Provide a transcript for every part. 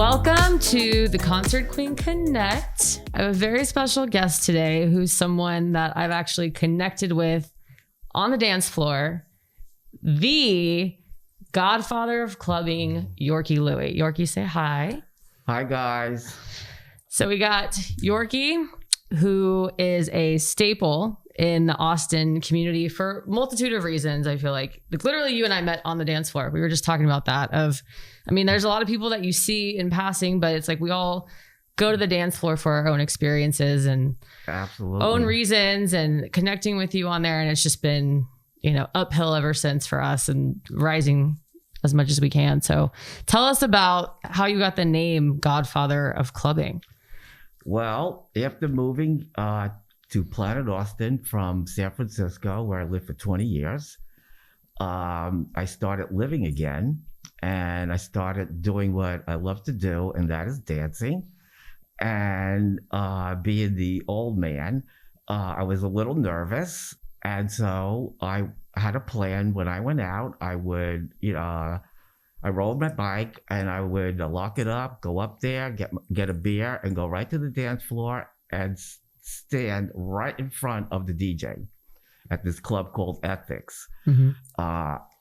Welcome to the Concert Queen Connect. I have a very special guest today who's someone that I've actually connected with on the dance floor. The Godfather of Clubbing, Yorkie Louie. Yorkie, say hi. Hi, guys. So we got Yorkie, who is a staple in the Austin community for a multitude of reasons. I feel like literally you and I met on the dance floor. We were just talking about that there's a lot of people that you see in passing, but it's like we all go to the dance floor for our own experiences and absolutely own reasons and connecting with you on there. And it's just been, uphill ever since for us and rising as much as we can. So tell us about how you got the name Godfather of Clubbing. Well, after moving to Planet Austin from San Francisco, where I lived for 20 years, I started living again. And I started doing what I love to do, and that is dancing. And being the old man, I was a little nervous. And so I had a plan. When I went out, I would, I rolled my bike and I would lock it up, go up there, get a beer, and go right to the dance floor and stand right in front of the DJ at this club called Ethics. Mm-hmm.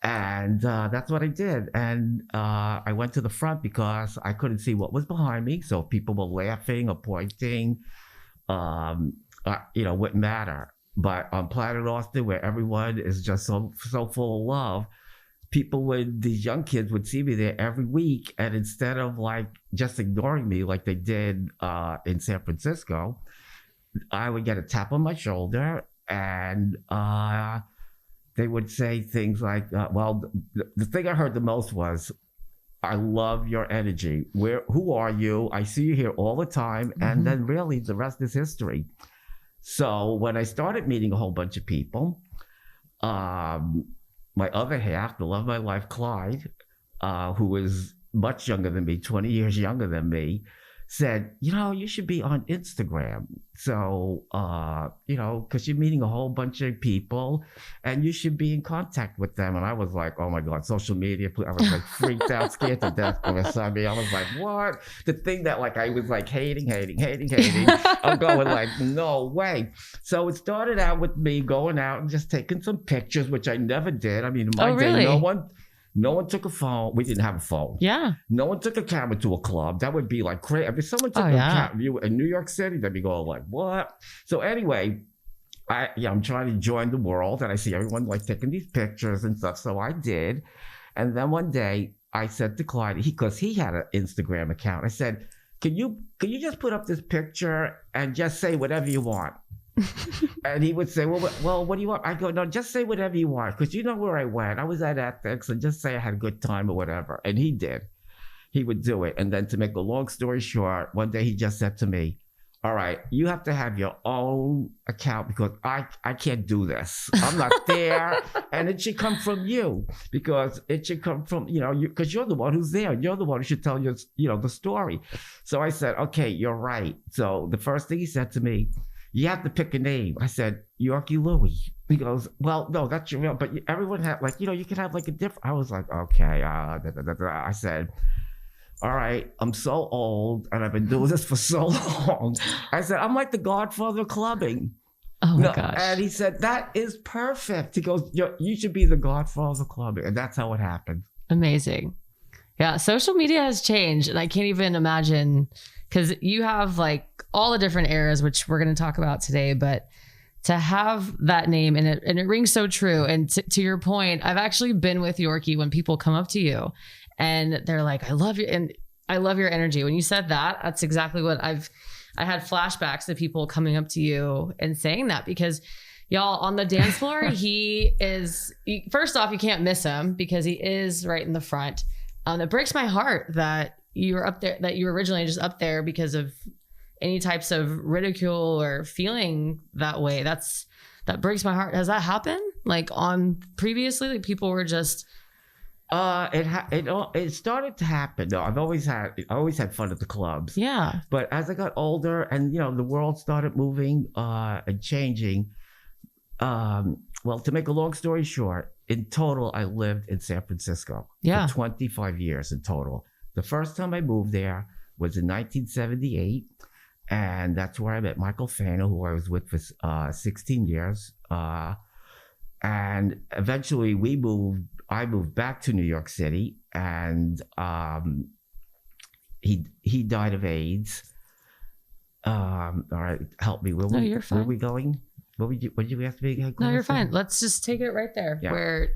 And that's what I did. And I went to the front because I couldn't see what was behind me. So if people were laughing or pointing, wouldn't matter. But on Planet Austin, where everyone is just so full of love, these young kids would see me there every week. And instead of just ignoring me like they did in San Francisco, I would get a tap on my shoulder and they would say things like, the thing I heard the most was, I love your energy. Who are you? I see you here all the time. Mm-hmm. And then really the rest is history. So when I started meeting a whole bunch of people, my other half, the love of my life, Clyde, who was much younger than me, 20 years younger than me, said, you should be on Instagram. So, because you're meeting a whole bunch of people and you should be in contact with them. And I was like, oh my God, social media. I was freaked out, scared to death. I was like, what? The thing that I was hating. I'm going no way. So it started out with me going out and just taking some pictures, which I never did. I mean, in my day, no one took a phone. We didn't have a phone. Yeah. No one took a camera to a club. That would be crazy. If someone took a camera in New York City, they'd be going what? So anyway, I'm trying to join the world, and I see everyone taking these pictures and stuff. So I did, and then one day I said to Clyde, because he had an Instagram account, I said, "Can you just put up this picture and just say whatever you want?" And he would say, well, what do you want? I go, no, just say whatever you want, because you know where I went. I was at Ethics, and just say I had a good time or whatever. And he did. He would do it. And then to make a long story short, one day he just said to me, all right, you have to have your own account because I can't do this. I'm not there. And it should come from you, because it should come from, because you're the one who's there. You're the one who should tell you, the story. So I said, okay, you're right. So the first thing he said to me, you have to pick a name. I said, Yorkie Louie. He goes, well, no, that's your real, but everyone had you can have a different, I was like, okay. I said, all right, I'm so old and I've been doing this for so long. I said, I'm like the Godfather of Clubbing. Oh my gosh. And he said, that is perfect. He goes, you should be the Godfather of Clubbing. And that's how it happened. Amazing. Yeah. Social media has changed, and I can't even imagine, because you have all the different eras, which we're going to talk about today, but to have that name and it rings so true. And to your point, I've actually been with Yorkie when people come up to you and they're like, I love you. And I love your energy. When you said that, that's exactly what I had flashbacks to people coming up to you and saying that, because y'all on the dance floor, first off, you can't miss him because he is right in the front. It breaks my heart that you were up there, that you were originally just up there because of any types of ridicule or feeling that way. That breaks my heart. Has that happened on previously? People were just it started to happen. No, I always had fun at the clubs. Yeah. But as I got older and the world started moving and changing, well, to make a long story short, in total I lived in San Francisco for 25 years in total. The first time I moved there was in 1978. And that's where I met Michael Fano, who I was with for 16 years. And eventually I moved back to New York City, and he died of AIDS. All right, help me. You're fine. Where are we going? What did you ask me again? No, you're fine. Let's just take it right there, where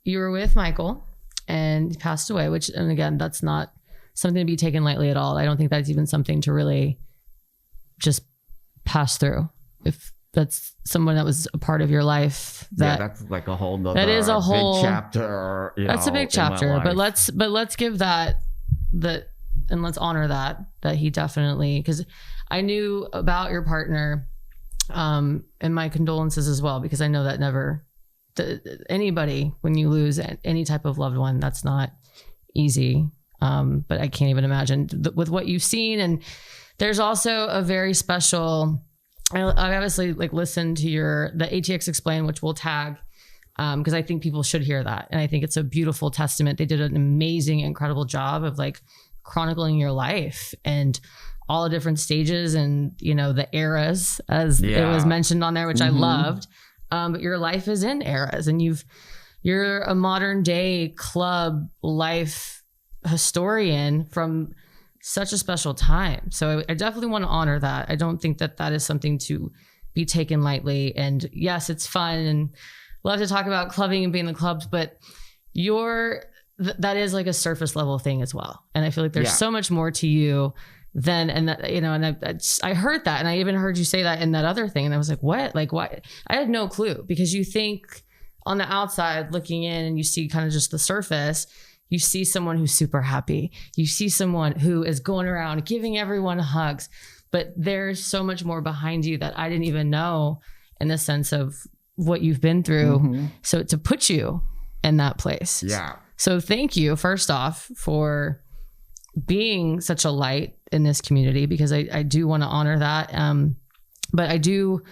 you were with Michael and he passed away, and again, that's not something to be taken lightly at all. I don't think that's even something to really just pass through. If that's someone that was a part of your life, that's like a whole nother, that is a whole big chapter. That's a big chapter, but let's give that and let's honor that he definitely, because I knew about your partner, and my condolences as well, because I know that anybody, when you lose any type of loved one, that's not easy. But I can't even imagine with what you've seen. And there's also a very special, I obviously listened to the ATX Explain, which we'll tag, because I think people should hear that. And I think it's a beautiful testament. They did an amazing, incredible job of chronicling your life and all the different stages and, the eras, as it was mentioned on there, which I loved. But your life is in eras, and you're a modern day club life historian from such a special time. So I definitely want to honor that. I don't think that is something to be taken lightly. And yes, it's fun and love to talk about clubbing and being in the clubs, but that is a surface level thing as well. And I feel like there's so much more to you than, and that, and I heard that, and I even heard you say that in that other thing. And I was like, what? Why? I had no clue, because you think on the outside looking in and you see kind of just the surface. You see someone who's super happy. You see someone who is going around giving everyone hugs, but there's so much more behind you that I didn't even know, in the sense of what you've been through. So to put you in that place. Yeah. So thank you, first off, for being such a light in this community, because I do want to honor that. But I do,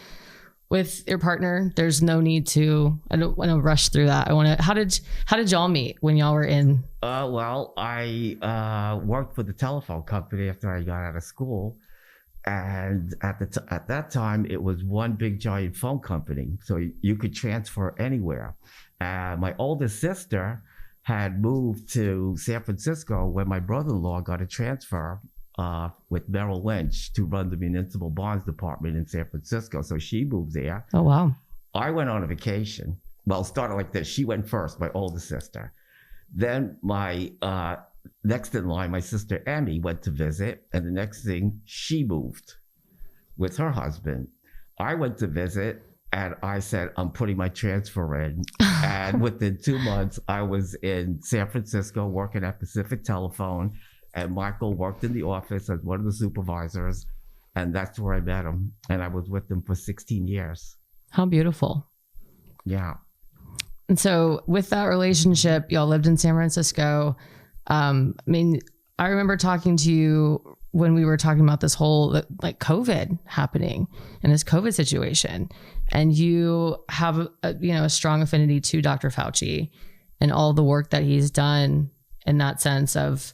with your partner, there's no need to, I don't want to rush through that. How did y'all meet when y'all were in? Well, I worked for the telephone company after I got out of school. And at that time, it was one big giant phone company. So you could transfer anywhere. My oldest sister had moved to San Francisco when my brother-in-law got a transfer with Merrill Lynch to run the municipal bonds department in San Francisco. So she moved there. Oh, wow. I went on a vacation. Well, it started like this. She went first, my oldest sister. Then my next in line, my sister Emmy, went to visit. And the next thing, she moved with her husband. I went to visit, and I said, I'm putting my transfer in. And within 2 months, I was in San Francisco working at Pacific Telephone. And Michael worked in the office as one of the supervisors. And that's where I met him. And I was with him for 16 years. How beautiful. Yeah. And so with that relationship, y'all lived in San Francisco. I remember talking to you when we were talking about this whole COVID happening and this COVID situation. And you have a strong affinity to Dr. Fauci and all the work that he's done in that sense of,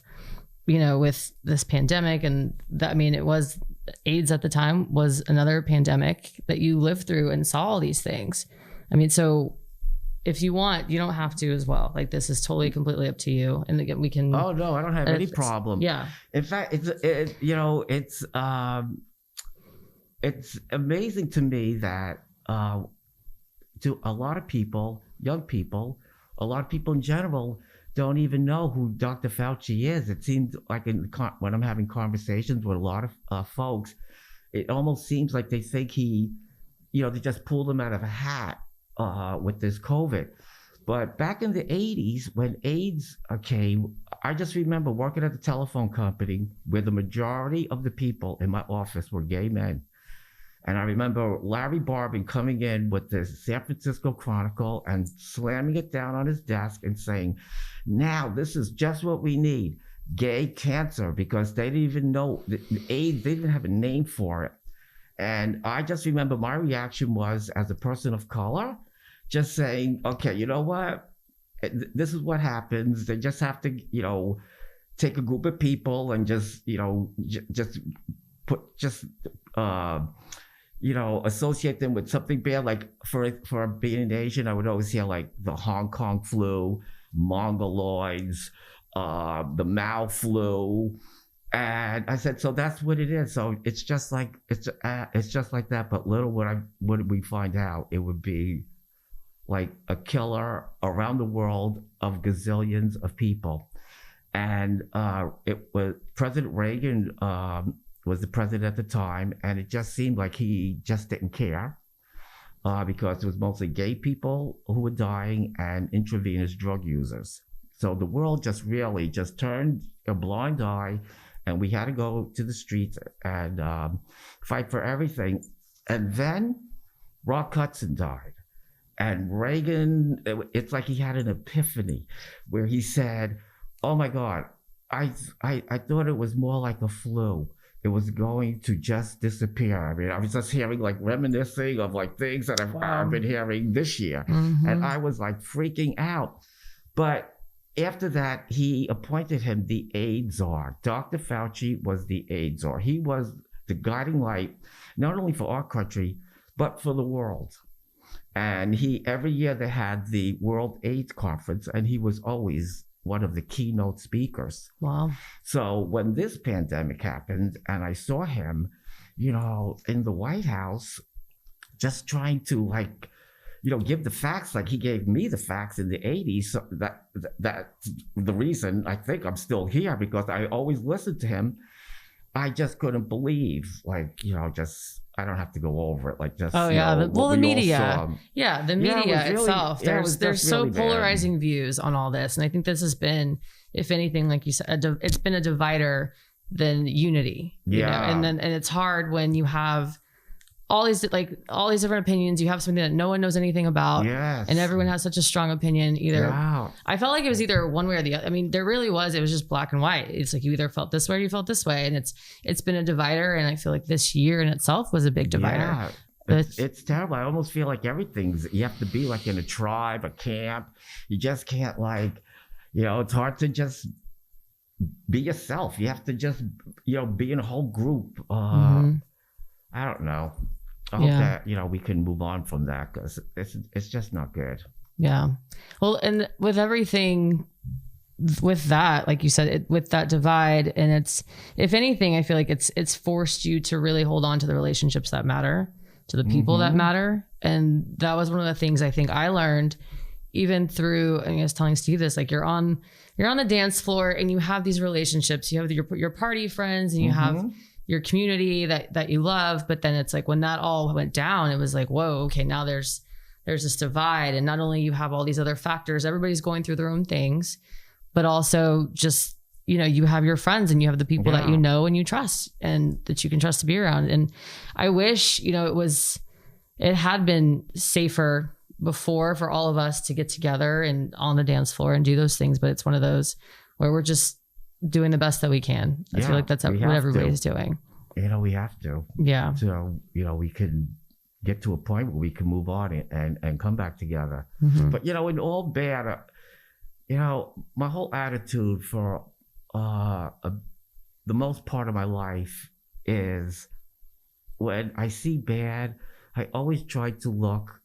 with this pandemic. And that, it was AIDS at the time was another pandemic that you lived through and saw all these things. So if you want, you don't have to as well. This is totally completely up to you. And again, we can. Oh no, I don't have any problem. Yeah. In fact, it's amazing to me that to a lot of people, young people, a lot of people in general don't even know who Dr. Fauci is. It seems like when I'm having conversations with a lot of folks, it almost seems like they think they just pulled him out of a hat with this COVID. But back in the 80s, when AIDS came, I just remember working at the telephone company where the majority of the people in my office were gay men. And I remember Larry Barbin coming in with the San Francisco Chronicle and slamming it down on his desk and saying, now this is just what we need, gay cancer, because they didn't even know the AIDS, they didn't have a name for it. And I just remember my reaction was, as a person of color, just saying, okay, you know what? This is what happens. They just have to, take a group of people and just, associate them with something bad. Like for being Asian, I would always hear like the Hong Kong flu, Mongoloids, the Mao flu. And I said, so that's what it is. So it's just like that. But little would we find out, it would be like a killer around the world of gazillions of people. And it was President Reagan was the president at the time, and it just seemed like he just didn't care because it was mostly gay people who were dying and intravenous drug users. So the world just really just turned a blind eye, and we had to go to the streets and fight for everything. And then Rock Hudson died. And Reagan, it's like he had an epiphany where he said, oh my God, I thought it was more like a flu. It was going to just disappear. I mean, I was just hearing like reminiscing of like things that I've been hearing this year. Mm-hmm. And I was like freaking out. But after that, he appointed him the AIDS czar. Dr. Fauci was the AIDS czar. He was the guiding light, not only for our country, but for the world. And every year they had the World AIDS Conference, and he was always one of the keynote speakers. Wow. So when this pandemic happened and I saw him, in the White House, just trying to give the facts, like he gave me the facts in the 80s, so that's the reason I think I'm still here, because I always listened to him. I just couldn't believe, I don't have to go over it. The media. Yeah, the media itself. There's so really polarizing views on all this. And I think this has been, if anything, like you said, it's been a divider than unity. Yeah. And it's hard when you have all these different opinions. You have something that no one knows anything about. Yes. And everyone has such a strong opinion either. Yeah. I felt like it was either one way or the other. I mean, there really was, it was just black and white. It's like you either felt this way or you felt this way. And it's been a divider. And I feel like this year in itself was a big divider. Yeah. It's terrible. I almost feel like you have to be like in a tribe, a camp. You just can't it's hard to just be yourself. You have to just, be in a whole group. I don't know. I hope that, we can move on from that, because it's just not good. Yeah. Well, and with everything with that, like you said, with that divide, and it's, if anything, I feel like it's forced you to really hold on to the relationships that matter, to the people that matter. And that was one of the things I think I learned even through, I was telling Steve this, like you're on the dance floor and you have these relationships, you have your party friends, and you have your community that you love. But then it's like when that all went down, it was like, whoa, okay, now there's this divide. And not only you have all these other factors, everybody's going through their own things, but also just, you have your friends and you have the people that you know and you trust and that you can trust to be around. And I wish, it had been safer before for all of us to get together and on the dance floor and do those things. But it's one of those where we're just doing the best that we can. I feel like that's what everybody's doing. We have to. Yeah. So, we can get to a point where we can move on and come back together. Mm-hmm. But, in all bad, my whole attitude for the most part of my life is when I see bad, I always try to look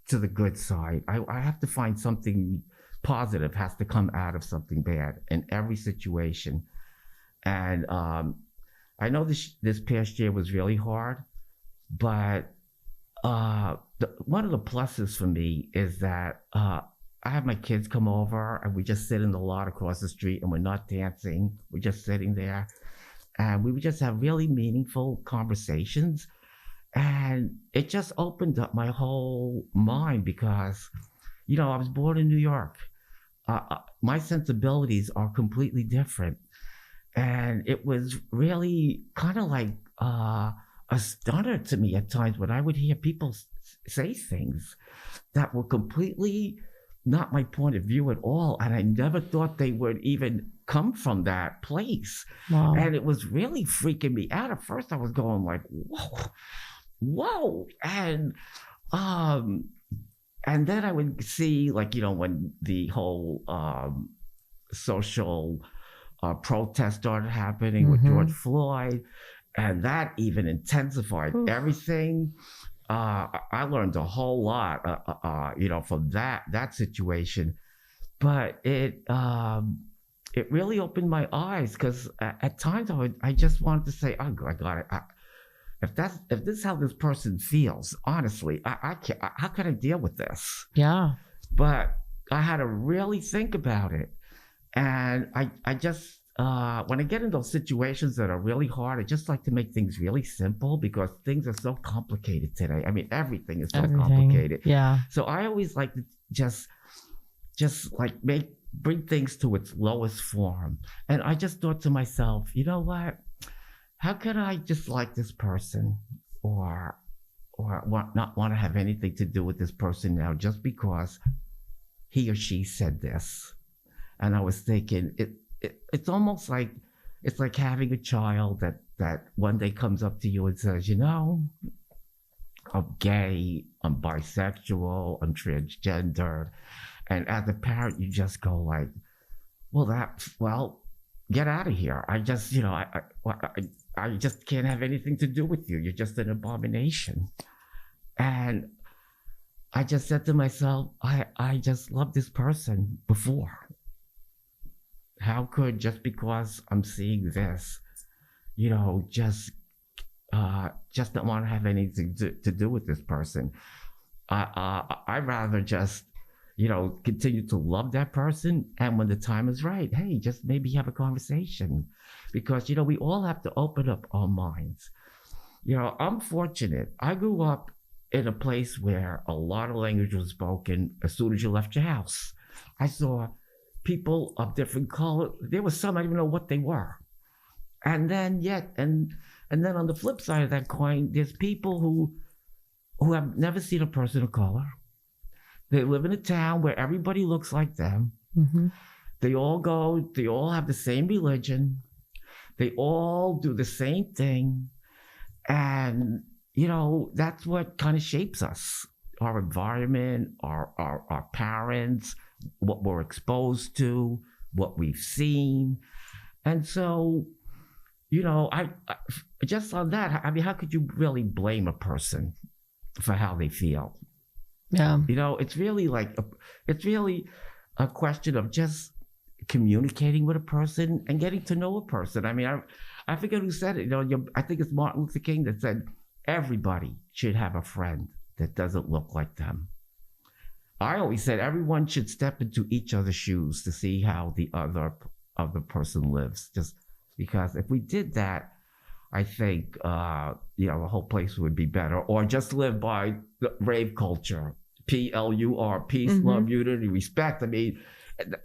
to the good side. I have to find something positive has to come out of something bad in every situation. And I know this past year was really hard, but one of the pluses for me is that I have my kids come over and we just sit in the lot across the street and we're not dancing. We're just sitting there and we would just have really meaningful conversations. And it just opened up my whole mind because, I was born in New York. My sensibilities are completely different. And it was really kind of like a stunner to me at times when I would hear people say things that were completely not my point of view at all. And I never thought they would even come from that place. Wow. And it was really freaking me out. At first I was going like, whoa. And then I would see when the whole social protests started happening with George Floyd, and that even intensified everything. I learned a whole lot, from that situation, but it really opened my eyes, because at times I just wanted to say, oh, I got it. If this is how this person feels, honestly, I can't. How can I deal with this? Yeah. But I had to really think about it, and I just when I get in those situations that are really hard, I just like to make things really simple, because things are so complicated today. I mean, everything is so complicated. Yeah. So I always like to just like bring things to its lowest form. And I just thought to myself, you know what? How can I dislike this person, or not want to have anything to do with this person now, just because he or she said this? And I was thinking, it's almost like, it's like having a child that one day comes up to you and says, I'm gay, I'm bisexual, I'm transgender. And as a parent, you just go like, well, get out of here. I just, I just can't have anything to do with you. You're just an abomination. And I just said to myself, I just loved this person before. How could, just because I'm seeing this, just not want to have anything to do with this person? I'd rather just, continue to love that person. And when the time is right, hey, just maybe have a conversation, because, we all have to open up our minds. I'm fortunate. I grew up in a place where a lot of language was spoken as soon as you left your house. I saw people of different color. There was some I didn't even know what they were. And then then on the flip side of that coin, there's people who have never seen a person of color. They live in a town where everybody looks like them. Mm-hmm. They all have the same religion. They all do the same thing. And, that's what kind of shapes us. Our environment, our parents, what we're exposed to, what we've seen. And so, I just on that, I mean, how could you really blame a person for how they feel? Yeah. It's really a question of just communicating with a person and getting to know a person. I mean, I forget who said it. I think it's Martin Luther King that said, everybody should have a friend that doesn't look like them. I always said everyone should step into each other's shoes to see how the other person lives. Just because if we did that, I think the whole place would be better. Or just live by the rave culture, PLUR, peace, love, unity, respect. I mean,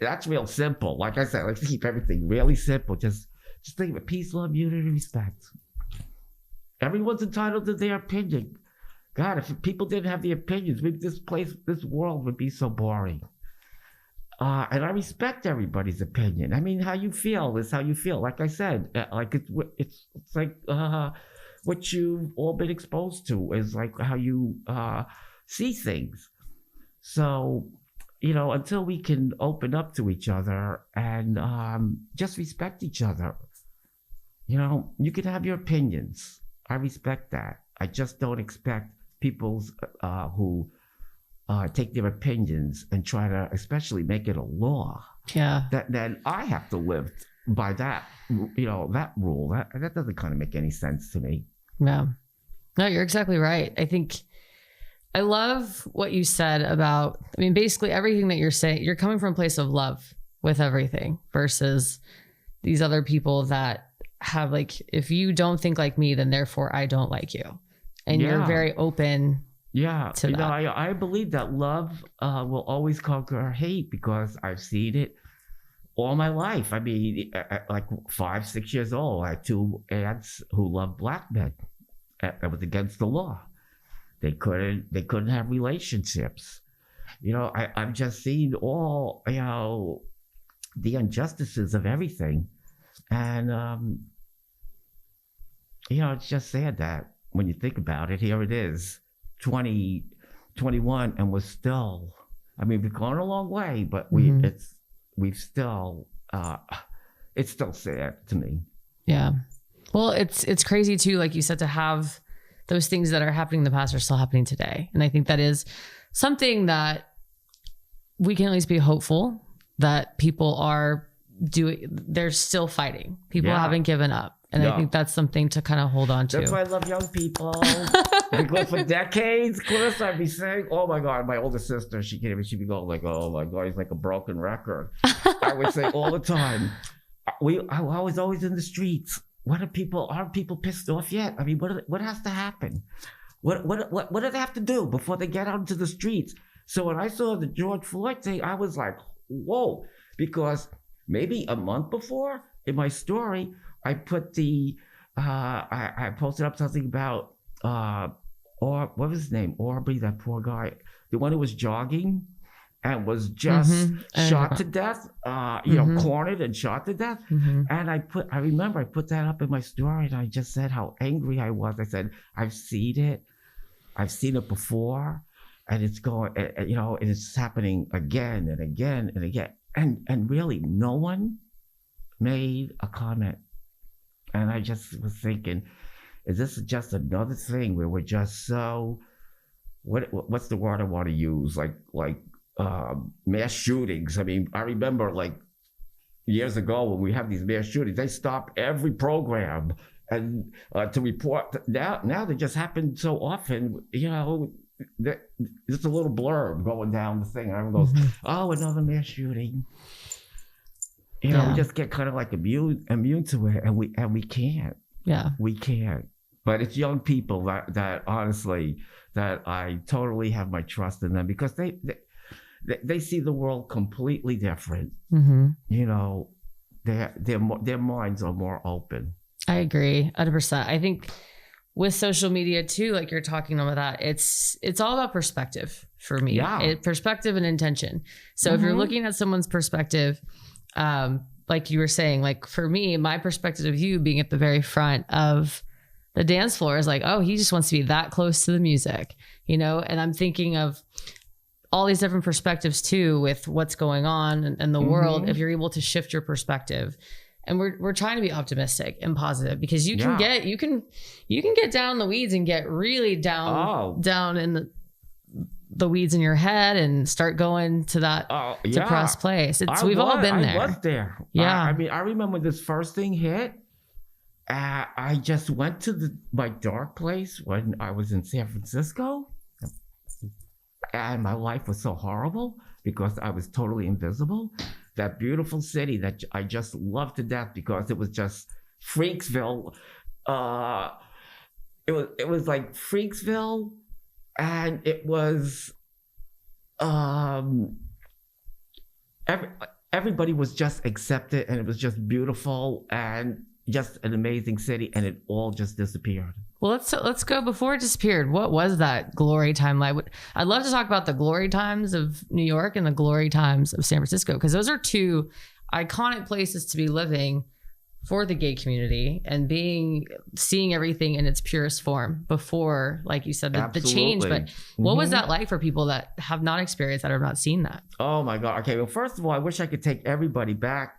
that's real simple. Like I said, let's keep everything really simple. Just think of it: peace, love, unity, respect. Everyone's entitled to their opinion. God, if people didn't have the opinions, this world would be so boring. And I respect everybody's opinion. I mean, how you feel is how you feel. Like I said, like it's like what you've all been exposed to is like how you see things. So, until we can open up to each other and just respect each other, you can have your opinions. I respect that. I just don't expect people who take their opinions and try to especially make it a law. Yeah. Then I have to live by that, that rule. That doesn't kind of make any sense to me. No, you're exactly right. I think I love what you said about, basically everything that you're saying, you're coming from a place of love with everything versus these other people that have if you don't think like me, then therefore I don't like you. And you're very open. Yeah. To that. I believe that love will always conquer hate, because I've seen it all my life. I mean, at 5, 6 years old, I had 2 aunts who loved black men. That was against the law. They couldn't have relationships. I've just seen all, the injustices of everything. And, it's just sad that when you think about it, here it is, 2021, and we're still, we've gone a long way, but we've still, it's still sad to me. Yeah. Well, it's crazy too, like you said, to have those things that are happening in the past are still happening today. And I think that is something that we can at least be hopeful that people are doing. They're still fighting. People haven't given up. And I think that's something to kind of hold on to. That's why I love young people. Because for decades, Chris, I'd be saying, oh my God, my older sister, she'd be going like, oh my God, he's like a broken record. I would say all the time, I was always in the streets. Aren't people pissed off yet? I mean, what has to happen? What do they have to do before they get out into the streets? So when I saw the George Floyd thing, I was like, whoa, because maybe a month before in my story, I put I posted up something about, or what was his name? Aubrey, that poor guy, the one who was jogging and was just shot to death, cornered and shot to death. And I remember I put that up in my story and I just said how angry I was. I said, I've seen it before and it's going, and it's happening again and again and again. And really no one made a comment. And I just was thinking, is this just another thing where we're just so, what's the word I want to use? Like mass shootings. I mean, I remember like years ago when we have these mass shootings, they stop every program and to report. Now they just happen so often, it's a little blurb going down the thing. And everyone goes, oh, another mass shooting. We just get kind of like immune to it, and we can't. Yeah, we can't. But it's young people that honestly, that I totally have my trust in them because they see the world completely different. Their minds are more open. I agree, 100%. I think with social media too, like you're talking about that, it's all about perspective for me. Yeah, perspective and intention. So if you're looking at someone's perspective. Like you were saying, like for me, my perspective of you being at the very front of the dance floor is like, oh, he just wants to be that close to the music, and I'm thinking of all these different perspectives too with what's going on in the world. If you're able to shift your perspective, and we're trying to be optimistic and positive because you can get down in the weeds and get really down in the weeds in your head and start going to that depressed place. We've all been there. I was there. Yeah. I mean, I remember when this first thing hit, I just went to my dark place when I was in San Francisco. And my life was so horrible because I was totally invisible. That beautiful city that I just loved to death because it was just Freaksville. It was like Freaksville. And it was, everybody was just accepted and it was just beautiful and just an amazing city and it all just disappeared. Well, let's go before it disappeared. What was that glory time like? I'd love to talk about the glory times of New York and the glory times of San Francisco because those are two iconic places to be living for the gay community and seeing everything in its purest form before, like you said, the change. But what was that like for people that have not experienced that or have not seen that? Oh my God. Okay. Well, first of all, I wish I could take everybody back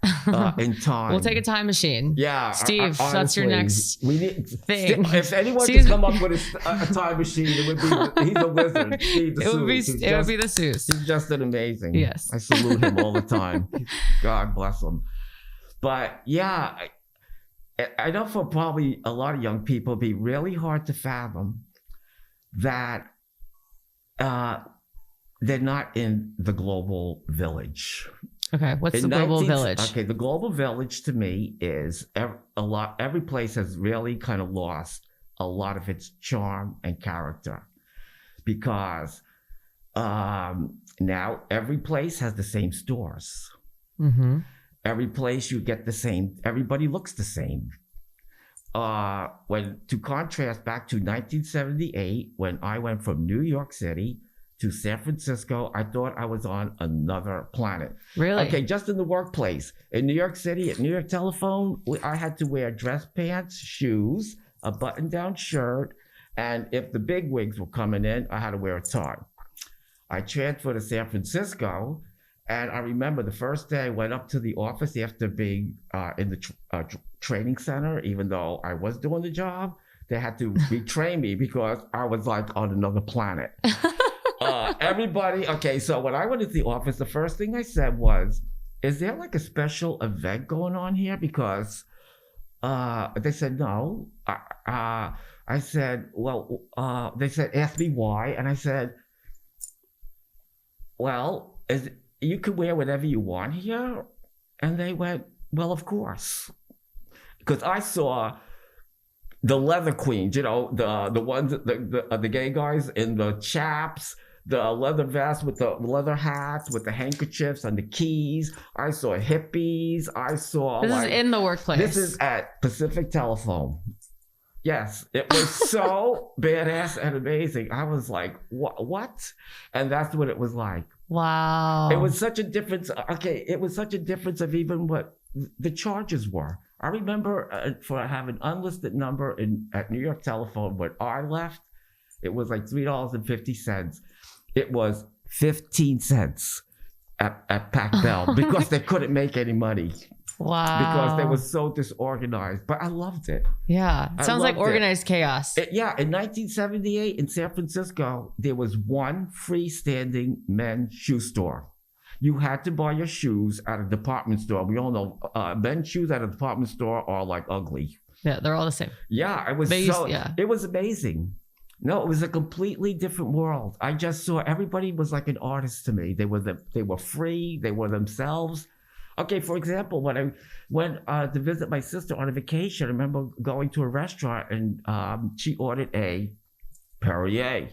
in time. We'll take a time machine. Yeah. Steve, honestly, that's your next thing. If anyone could come up with a time machine, it would be, he's a wizard. It would be the Seuss. He's just an amazing. Yes. I salute him all the time. God bless him. But yeah, I know for probably a lot of young people, it'd be really hard to fathom that they're not in the global village. Okay, what's the global village? Okay, the global village to me is every place has really kind of lost a lot of its charm and character because now every place has the same stores. Every place you get the same, everybody looks the same. To contrast back to 1978, when I went from New York City to San Francisco, I thought I was on another planet. Really? Okay, just in the workplace. In New York City, at New York Telephone, I had to wear dress pants, shoes, a button-down shirt, and if the big wigs were coming in, I had to wear a tie. I transferred to San Francisco, And I remember the first day I went up to the office after being in the training center, even though I was doing the job, they had to retrain me because I was like on another planet. Everybody, okay, so when I went into the office, the first thing I said was, is there like a special event going on here? Because they said, no. I said, well, they said, ask me why. And I said, well, you can wear whatever you want here. And they went, well, of course. Because I saw the leather queens, you know, the ones, the gay guys in the chaps, the leather vests with the leather hats, with the handkerchiefs and the keys. I saw hippies. I saw This is in the workplace. This is at Pacific Telephone. Yes, it was so badass and amazing. I was like, what? And that's what it was like. Wow. It was such a difference. Okay, it was such a difference of even what the charges were. I remember for having an unlisted number at New York Telephone when I left, it was like $3.50. It was 15 cents at Pac Bell because they couldn't make any money. Wow. Because they were so disorganized. But I loved it. Yeah. It sounds like organized chaos. In 1978 in San Francisco, there was one freestanding men's shoe store. You had to buy your shoes at a department store. We all know men's shoes at a department store are like ugly. Yeah, they're all the same. Yeah, it was it was amazing. No, it was a completely different world. I just saw everybody was like an artist to me. They were free. They were themselves. Okay, for example, when I went to visit my sister on a vacation, I remember going to a restaurant and she ordered a Perrier.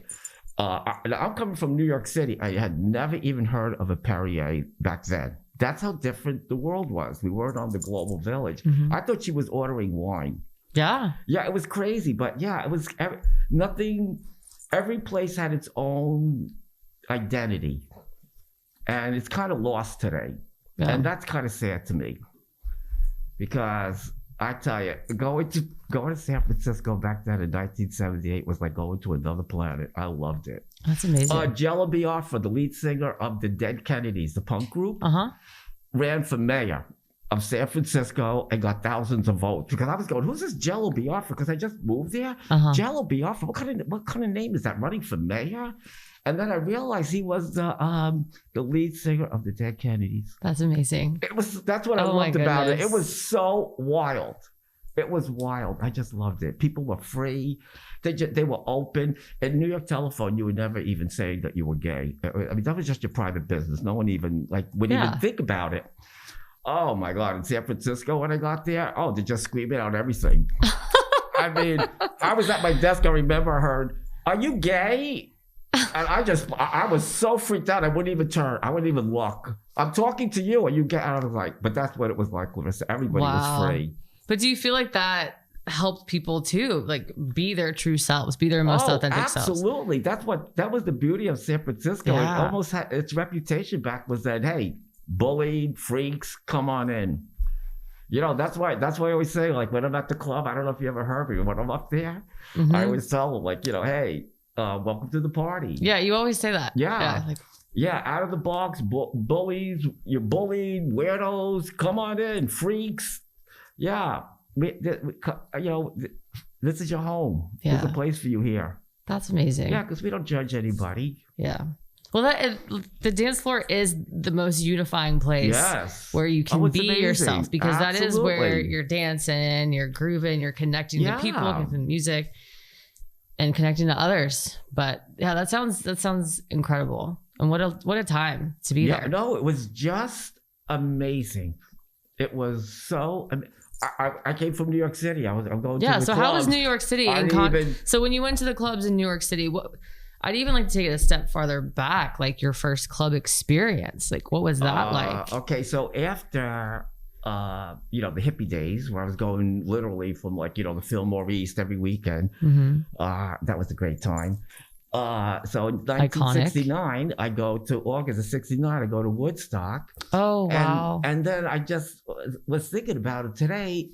I'm coming from New York City. I had never even heard of a Perrier back then. That's how different the world was. We weren't on the global village. Mm-hmm. I thought she was ordering wine. Yeah. Yeah, it was crazy. But yeah, it was nothing. Every place had its own identity. And it's kind of lost today. Yeah. And that's kind of sad to me. Because I tell you, going to San Francisco back then in 1978 was like going to another planet. I loved it. That's amazing. Jello Biafra, the lead singer of the Dead Kennedys, the punk group, ran for mayor of San Francisco and got thousands of votes. Because I was going, who's this Jello Biafra? Because I just moved there. Jello Biafra, what kind of name is that? Running for mayor? And then I realized he was the lead singer of the Dead Kennedys. That's amazing. That's what I loved about it. It was so wild. It was wild. I just loved it. People were free. They were open. In New York Telephone, you would never even say that you were gay. I mean, that was just your private business. No one even would even think about it. Oh my God! In San Francisco, when I got there, they're just screaming out everything. I mean, I was at my desk. I remember I heard, "Are you gay?" And I was so freaked out. I wouldn't even turn. I wouldn't even look. I'm talking to you, and you get out. I was like, but that's what it was like, Larissa. Everybody was free. But do you feel like that helped people too, like be their true selves, be their most authentic selves? Absolutely. That was the beauty of San Francisco. Yeah. It almost had its reputation back was that, hey, bullied freaks, come on in. You know, that's why I always say, like, when I'm at the club, I don't know if you ever heard me, when I'm up there, I always tell them, like, you know, hey, welcome to the party. Yeah, you always say that. Yeah, out of the box, bullies, you're bullied, weirdos, come on in, freaks. Yeah, you know, this is your home. Yeah. There's a place for you here. That's amazing. Yeah, because we don't judge anybody. Yeah. Well, the dance floor is the most unifying place where you can be yourself, because that is where you're dancing, you're grooving, you're connecting to people, connecting music, and connecting to others. But yeah, that sounds incredible. And what a time to be there. No, it was just amazing. It was so. I came from New York City. I'm going to the clubs. How was New York City? So when you went to the clubs in New York City, I'd even like to take it a step farther back, like your first club experience. Like, what was that like? Okay, so after, the hippie days where I was going literally from the Fillmore East every weekend, that was a great time. So in 1969, I go to August of 69, I go to Woodstock. Oh, wow. And then I just was thinking about it today.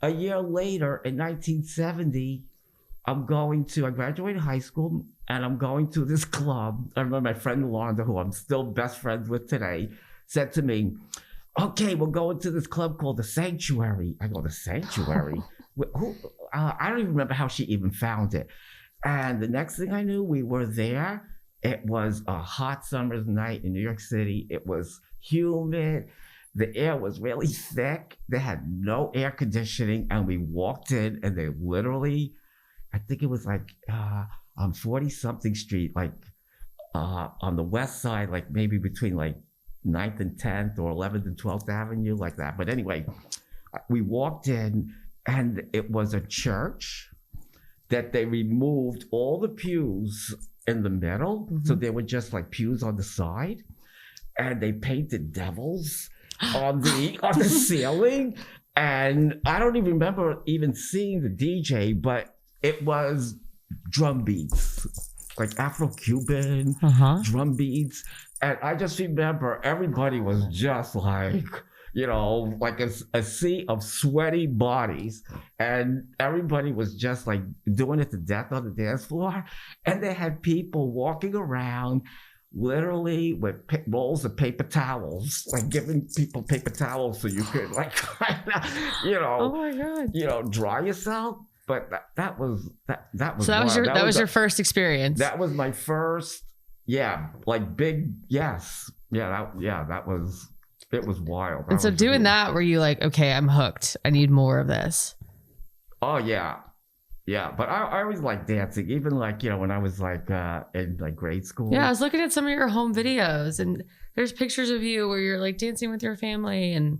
A year later, in 1970, I graduated high school, and I'm going to this club. I remember my friend Yolanda, who I'm still best friends with today. said to me, okay, we'll go into this club called The Sanctuary. I go, The Sanctuary? I don't even remember how she even found it. And the next thing I knew, we were there. It was a hot summer's night in New York City. It was humid. The air was really thick. They had no air conditioning. And we walked in and they literally, I think it was like on 40-something Street, like on the west side, like maybe between like 9th and 10th or 11th and 12th Avenue, like that. But anyway, we walked in and it was a church that they removed all the pews in the middle. Mm-hmm. So there were just like pews on the side, and they painted devils on the ceiling. And I don't even remember even seeing the DJ, but it was drum beats, like Afro-Cuban drum beats. And I just remember everybody was just like, you know, like a sea of sweaty bodies. And everybody was just like doing it to death on the dance floor. And they had people walking around literally with rolls of paper towels, like giving people paper towels so you could like, you know, oh my God, you know, dry yourself. But that was so that was your first experience. That was my first, like big, yes. That was, it was wild. And so doing that, were you like, okay, I'm hooked. I need more of this. Oh yeah. Yeah. But I always liked dancing, even like, you know, when I was like in like grade school. Yeah. I was looking at some of your home videos and there's pictures of you where you're like dancing with your family and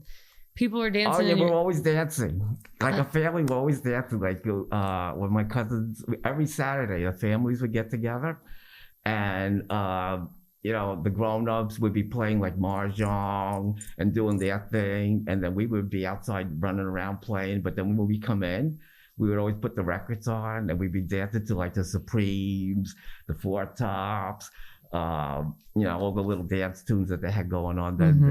people are dancing. Oh yeah, we're always dancing. Like a family, we're always dancing. Like with my cousins, every Saturday, the families would get together and, you know, the grown-ups would be playing like mahjong and doing their thing. And then we would be outside running around playing. But then when we come in, we would always put the records on and we'd be dancing to like the Supremes, the Four Tops, you know, all the little dance tunes that they had going on. Then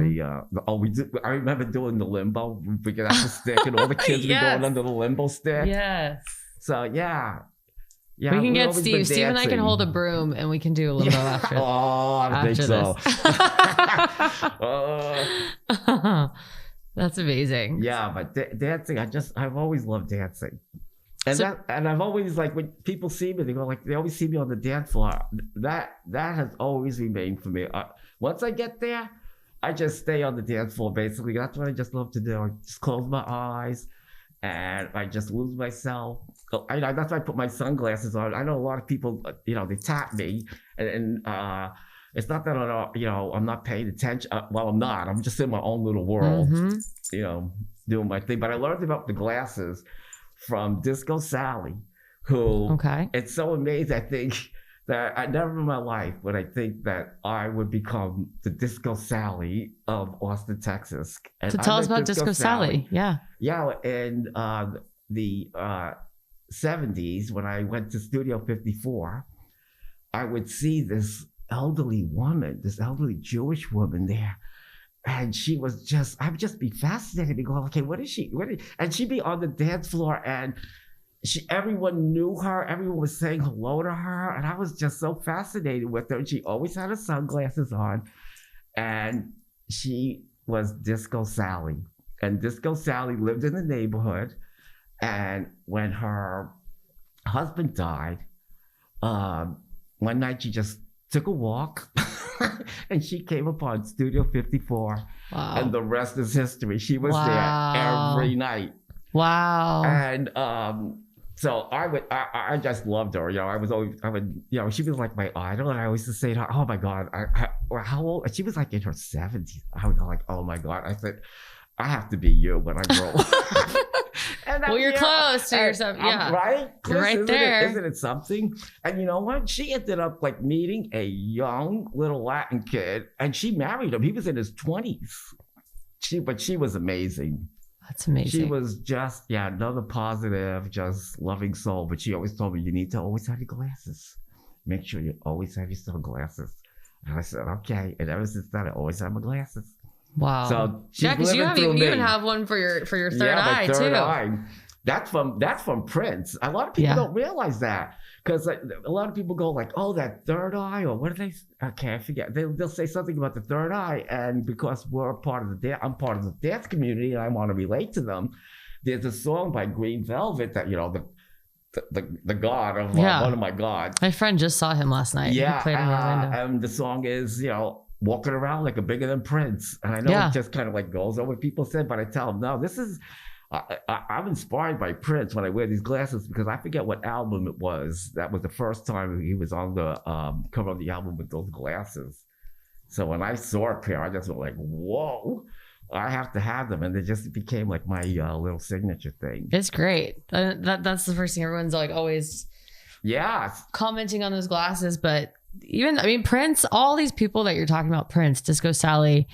I remember doing the limbo. We get out the stick and all the kids yes. be going under the limbo stick. Yes. So yeah. Yeah, we can get Steve. Steve and I can hold a broom and we can do a little bit after. Oh, I think so. That's amazing. Yeah, but dancing, I've always loved dancing. And I've always, like, when people see me, they always see me on the dance floor. That has always remained for me. Once I get there, I just stay on the dance floor, basically. That's what I just love to do. I just close my eyes and I just lose myself. That's why I put my sunglasses on. I know a lot of people, you know, they tap me and it's not that I'm not paying attention. Well, I'm not. I'm just in my own little world, you know, doing my thing. But I learned about the glasses from Disco Sally, who it's so amazing. I think that I never in my life would I think that I would become the Disco Sally of Austin, Texas. And so tell us about Disco Sally. Yeah. Yeah. In the 70s, when I went to Studio 54, I would see this elderly woman, this elderly Jewish woman there. And she was just, I would just be fascinated, be going, okay, what is she? And she'd be on the dance floor and everyone knew her. Everyone was saying hello to her. And I was just so fascinated with her. And she always had her sunglasses on. And she was Disco Sally. And Disco Sally lived in the neighborhood. And when her husband died, one night she just took a walk and she came upon Studio 54. Wow. And the rest is history. She was there every night. Wow. And so I just loved her. You know, she was like my idol. And I always used to say to her, oh my God, how old? She was like in her 70s. I was like, oh my God. I said, I have to be you when I grow up. Well, you're close to yourself. Yeah. Right? You're right there. Isn't it something? And you know what? She ended up like meeting a young little Latin kid and she married him. He was in his 20s. But she was amazing. That's amazing. She was just, another positive, just loving soul. But she always told me, you need to always have your glasses. Make sure you always have your sunglasses. And I said, okay. And ever since then, I always have my glasses. Wow. So because you even have one for your third eye, my third too. Eye. That's from Prince. A lot of people don't realize that, because like, a lot of people go like, "Oh, that third eye," or what do they? Okay, I forget. They'll say something about the third eye, and because I'm part of the dance community, and I want to relate to them. There's a song by Green Velvet that the god of one of my gods. My friend just saw him last night. Yeah, he played in Orlando. And the song is walking around like a bigger than Prince, and I know it just kind of like goes over what people said, but I tell them no, this is. I'm inspired by Prince when I wear these glasses, because I forget what album it was. That was the first time he was on the cover of the album with those glasses. So when I saw a pair, I just went like, whoa, I have to have them. And it just became like my little signature thing. It's great. That's the first thing everyone's like always commenting on those glasses. But Prince, all these people that you're talking about, Prince, Disco Sally,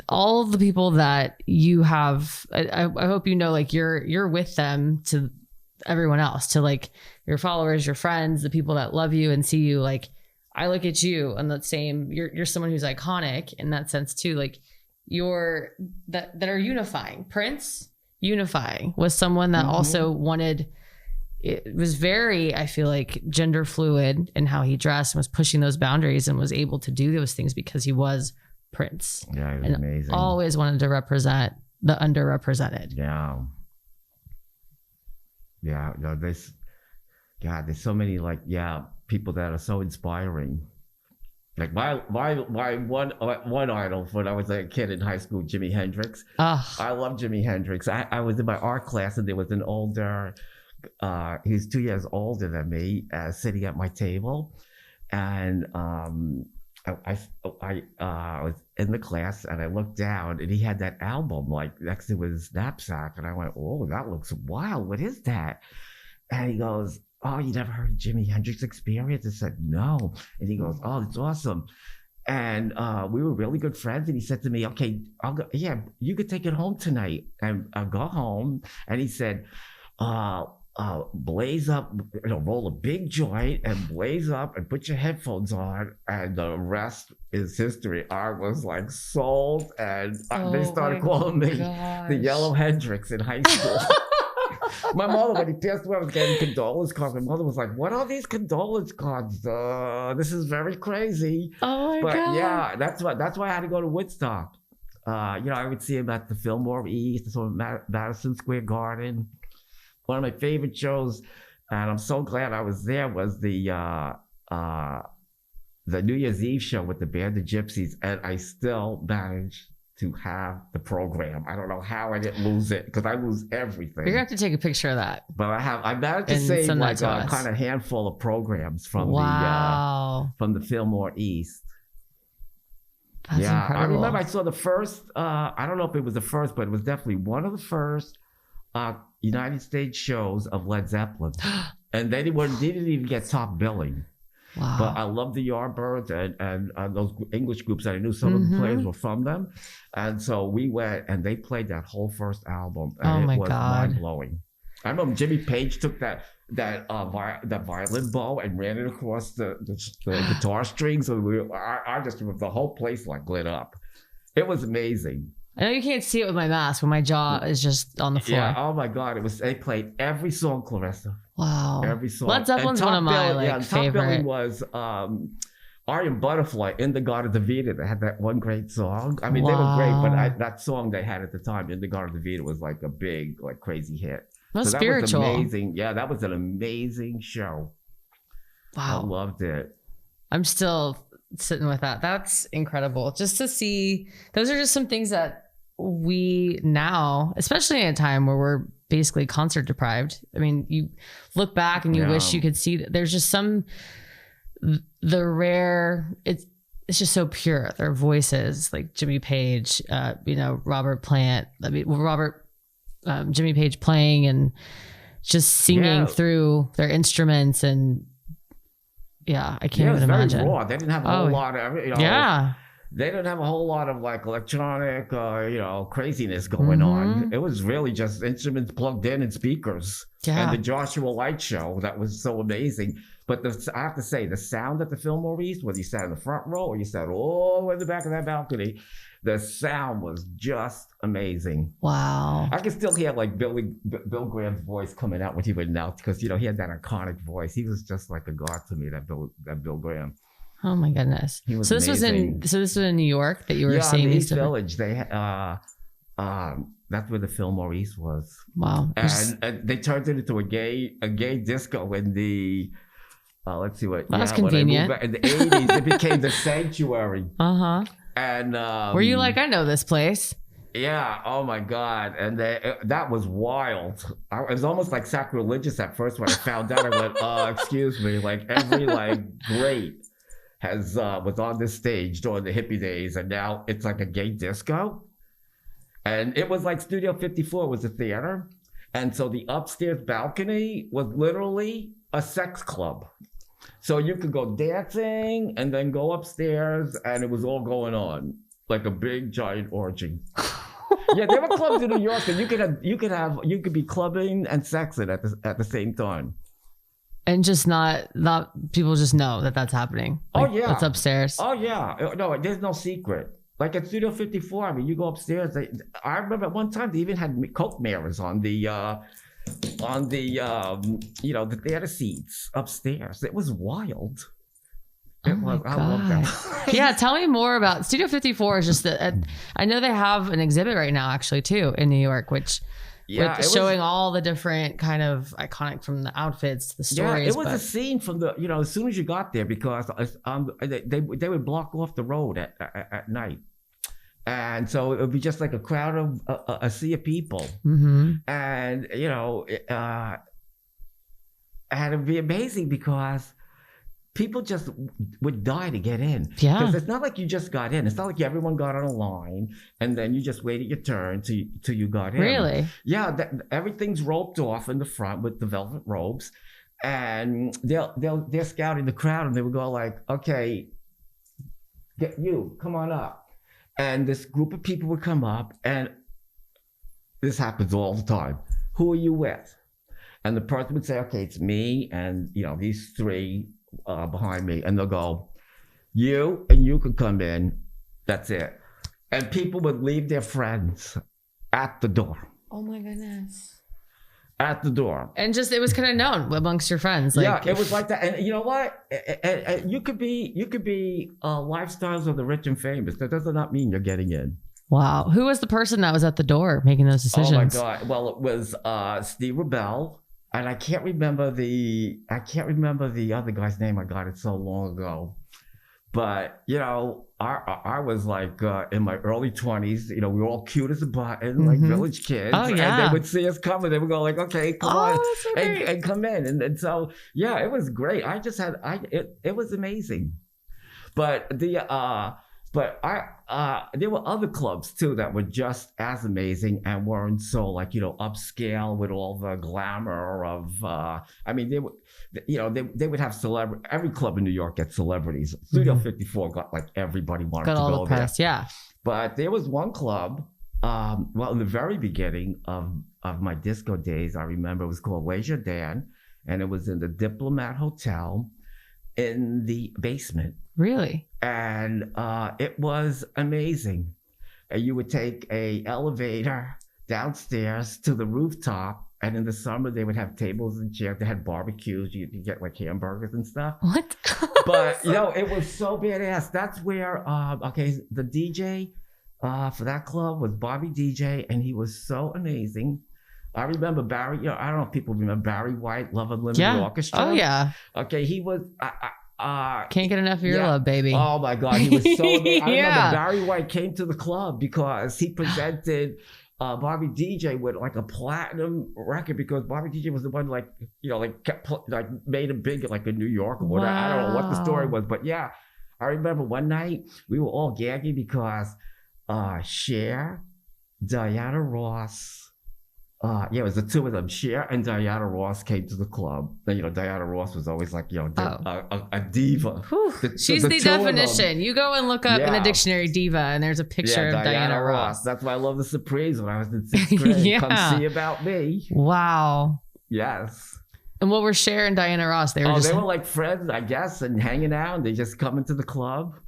all the people that you have, I hope like you're with them to everyone else, to like your followers, your friends, the people that love you and see you. Like I look at you on that same, you're someone who's iconic in that sense too. Like you're that are unifying. Prince unifying was someone that also wanted, it was very, I feel like, gender fluid in how he dressed and was pushing those boundaries and was able to do those things because he was Prince. Yeah, he was amazing. Always wanted to represent the underrepresented. There's so many people that are so inspiring. Like my one idol when I was a kid in high school, Jimi Hendrix. I love Jimi Hendrix. I was in my art class, and there was an older, he's 2 years older than me, sitting at my table, and I was in the class, and I looked down, and he had that album like next to his knapsack, and I went, "Oh, that looks wild. What is that?" And he goes, "Oh, you never heard of Jimi Hendrix Experience?" I said, "No." And he goes, "Oh, that's awesome." And we were really good friends, and he said to me, "Okay, I'll go. Yeah, you could take it home tonight." And I'll go home, and he said, blaze up, roll a big joint and blaze up and put your headphones on, and the rest is history. I was like sold, and they started calling me the Yellow Hendrix in high school. My mother, when he passed away, was getting condolence cards. My mother was like, "What are these condolence cards? This is very crazy." Oh my God. Yeah, that's why I had to go to Woodstock. I would see him at the Fillmore East, so Madison Square Garden. One of my favorite shows, and I'm so glad I was there, was the New Year's Eve show with the band The Gypsies, and I still managed to have the program. I don't know how I didn't lose it, because I lose everything. You're gonna have to take a picture of that. But I managed to save like a kind of handful of programs from the Fillmore East. That's incredible. I remember I saw the first. I don't know if it was the first, but it was definitely one of the first United States shows of Led Zeppelin, and they didn't even get top billing. Wow. But I love the Yardbirds and those English groups that I knew some of the players were from them, and so we went and they played that whole first album, and it was mind blowing. I remember Jimmy Page took that violin bow and ran it across the guitar strings, and I just remember the whole place like lit up. It was amazing. I know you can't see it with my mask, but my jaw is just on the floor. Yeah, oh my God. They played every song, Clarissa. Wow. Every song. Led Zeppelin's one of my favorite. Top billing was Aryan Butterfly, In the Garden of Eden. They had that one great song. I mean, they were great, but that song they had at the time, In the Garden of Eden, was like a big, like crazy hit. That's spiritual. That was amazing. Yeah, that was an amazing show. Wow. I loved it. I'm still sitting with that. That's incredible. Just to see, those are just some things that we now, especially in a time where we're basically concert deprived. I mean, you look back and you wish you could see that there's just the rare, it's just so pure. Their voices, like Jimmy Page, Robert Plant, Jimmy Page playing and just singing through their instruments, and I can't even imagine. Very raw. They didn't have a whole lot of, they didn't have a whole lot of like electronic, craziness going on. It was really just instruments plugged in and speakers. Yeah. And the Joshua Light show that was so amazing. But I have to say, the sound at the Fillmore East, whether you sat in the front row or you sat all in the back of that balcony, the sound was just amazing. Wow. I can still hear like Bill Graham's voice coming out when he would announce, because he had that iconic voice. He was just like a god to me, that Bill Graham. Oh my goodness! So this was in New York that you were seeing the East Village. They that's where the Fillmore East was. Wow! And they turned it into a gay disco in the let's see what. That's convenient. In the 80s, it became the Sanctuary. And were you like, I know this place? Yeah. Oh my God. And that was wild. It was almost like sacrilegious at first when I found out. I went, excuse me, like every great was on this stage during the hippie days, and now it's like a gay disco. And it was like Studio 54 was a theater, and so the upstairs balcony was literally a sex club. So you could go dancing and then go upstairs, and it was all going on like a big giant orgy. Yeah, there were clubs in New York, and you could be clubbing and sexing at the same time. And just not people just know that that's happening. Like, yeah, it's upstairs. Oh yeah, no, there's no secret. Like at Studio 54, I mean, you go upstairs. I remember at one time they even had Coke mirrors on the theater seats upstairs. It was wild. I love that. Yeah, tell me more about Studio 54. Is just that I know they have an exhibit right now, actually, too, in New York, which. Yeah, showing all the different kind of iconic, from the outfits to the stories. Yeah, it was a scene from the, as soon as you got there, because they would block off the road at night. And so it would be just like a crowd of a sea of people. And, and it would be amazing because people just would die to get in. Yeah. Because it's not like you just got in. It's not like everyone got on a line and then you just waited your turn till you got in. Really? Yeah. Everything's roped off in the front with the velvet ropes. And they're scouting the crowd, and they would go like, okay, come on up. And this group of people would come up, and this happens all the time. Who are you with? And the person would say, okay, it's me and, these three behind me, and they'll go, you can come in. That's it. And people would leave their friends at the door. Oh my goodness. At the door. And just, it was kind of known amongst your friends. Yeah, it was like that. And you know what? You could be lifestyles of the rich and famous. That does not mean you're getting in. Wow. Who was the person that was at the door making those decisions? Oh my God. Well, it was Steve Rebell. And I can't remember the other guy's name. I got it so long ago. But, I was like in my early 20s, we were all cute as a button, like village kids. Oh, yeah. And they would see us coming. They would go like, okay, come on, so and come in. And so, yeah, it was great. It was amazing. But there were other clubs too that were just as amazing and weren't so upscale with all the glamour of. They would have celebrity. Every club in New York gets celebrities. Studio 54 got everybody wanted to go there. Got all the press, yeah. But there was one club. In the very beginning of my disco days, I remember it was called Leisure Dan, and it was in the Diplomat Hotel in the basement. Really? And it was amazing. And you would take a elevator downstairs to the rooftop, and in the summer they would have tables and chairs. They had barbecues. You could get hamburgers and stuff. What? But it was so badass. That's where the DJ for that club was Bobby DJ, and he was so amazing. I remember Barry. I don't know if people remember Barry White, Love Unlimited Orchestra. Oh yeah. Okay, he was. Can't get enough of your love, baby. Oh my God, he was so amazing. I remember Barry White came to the club because he presented Bobby DJ with a platinum record, because Bobby DJ was the one made him big in New York or whatever. Wow. I don't know what the story was, but yeah, I remember one night we were all gagging because Cher, Diana Ross, it was the two of them. Cher and Diana Ross came to the club. Diana Ross was always like, a diva. She's the definition. You go and look up in the dictionary diva, and there's a picture of Diana Ross. That's why I love the Supremes when I was in 6th grade. Come see about me. Wow. Yes. And what were Cher and Diana Ross? They were like friends, I guess, and hanging out. And they just come into the club,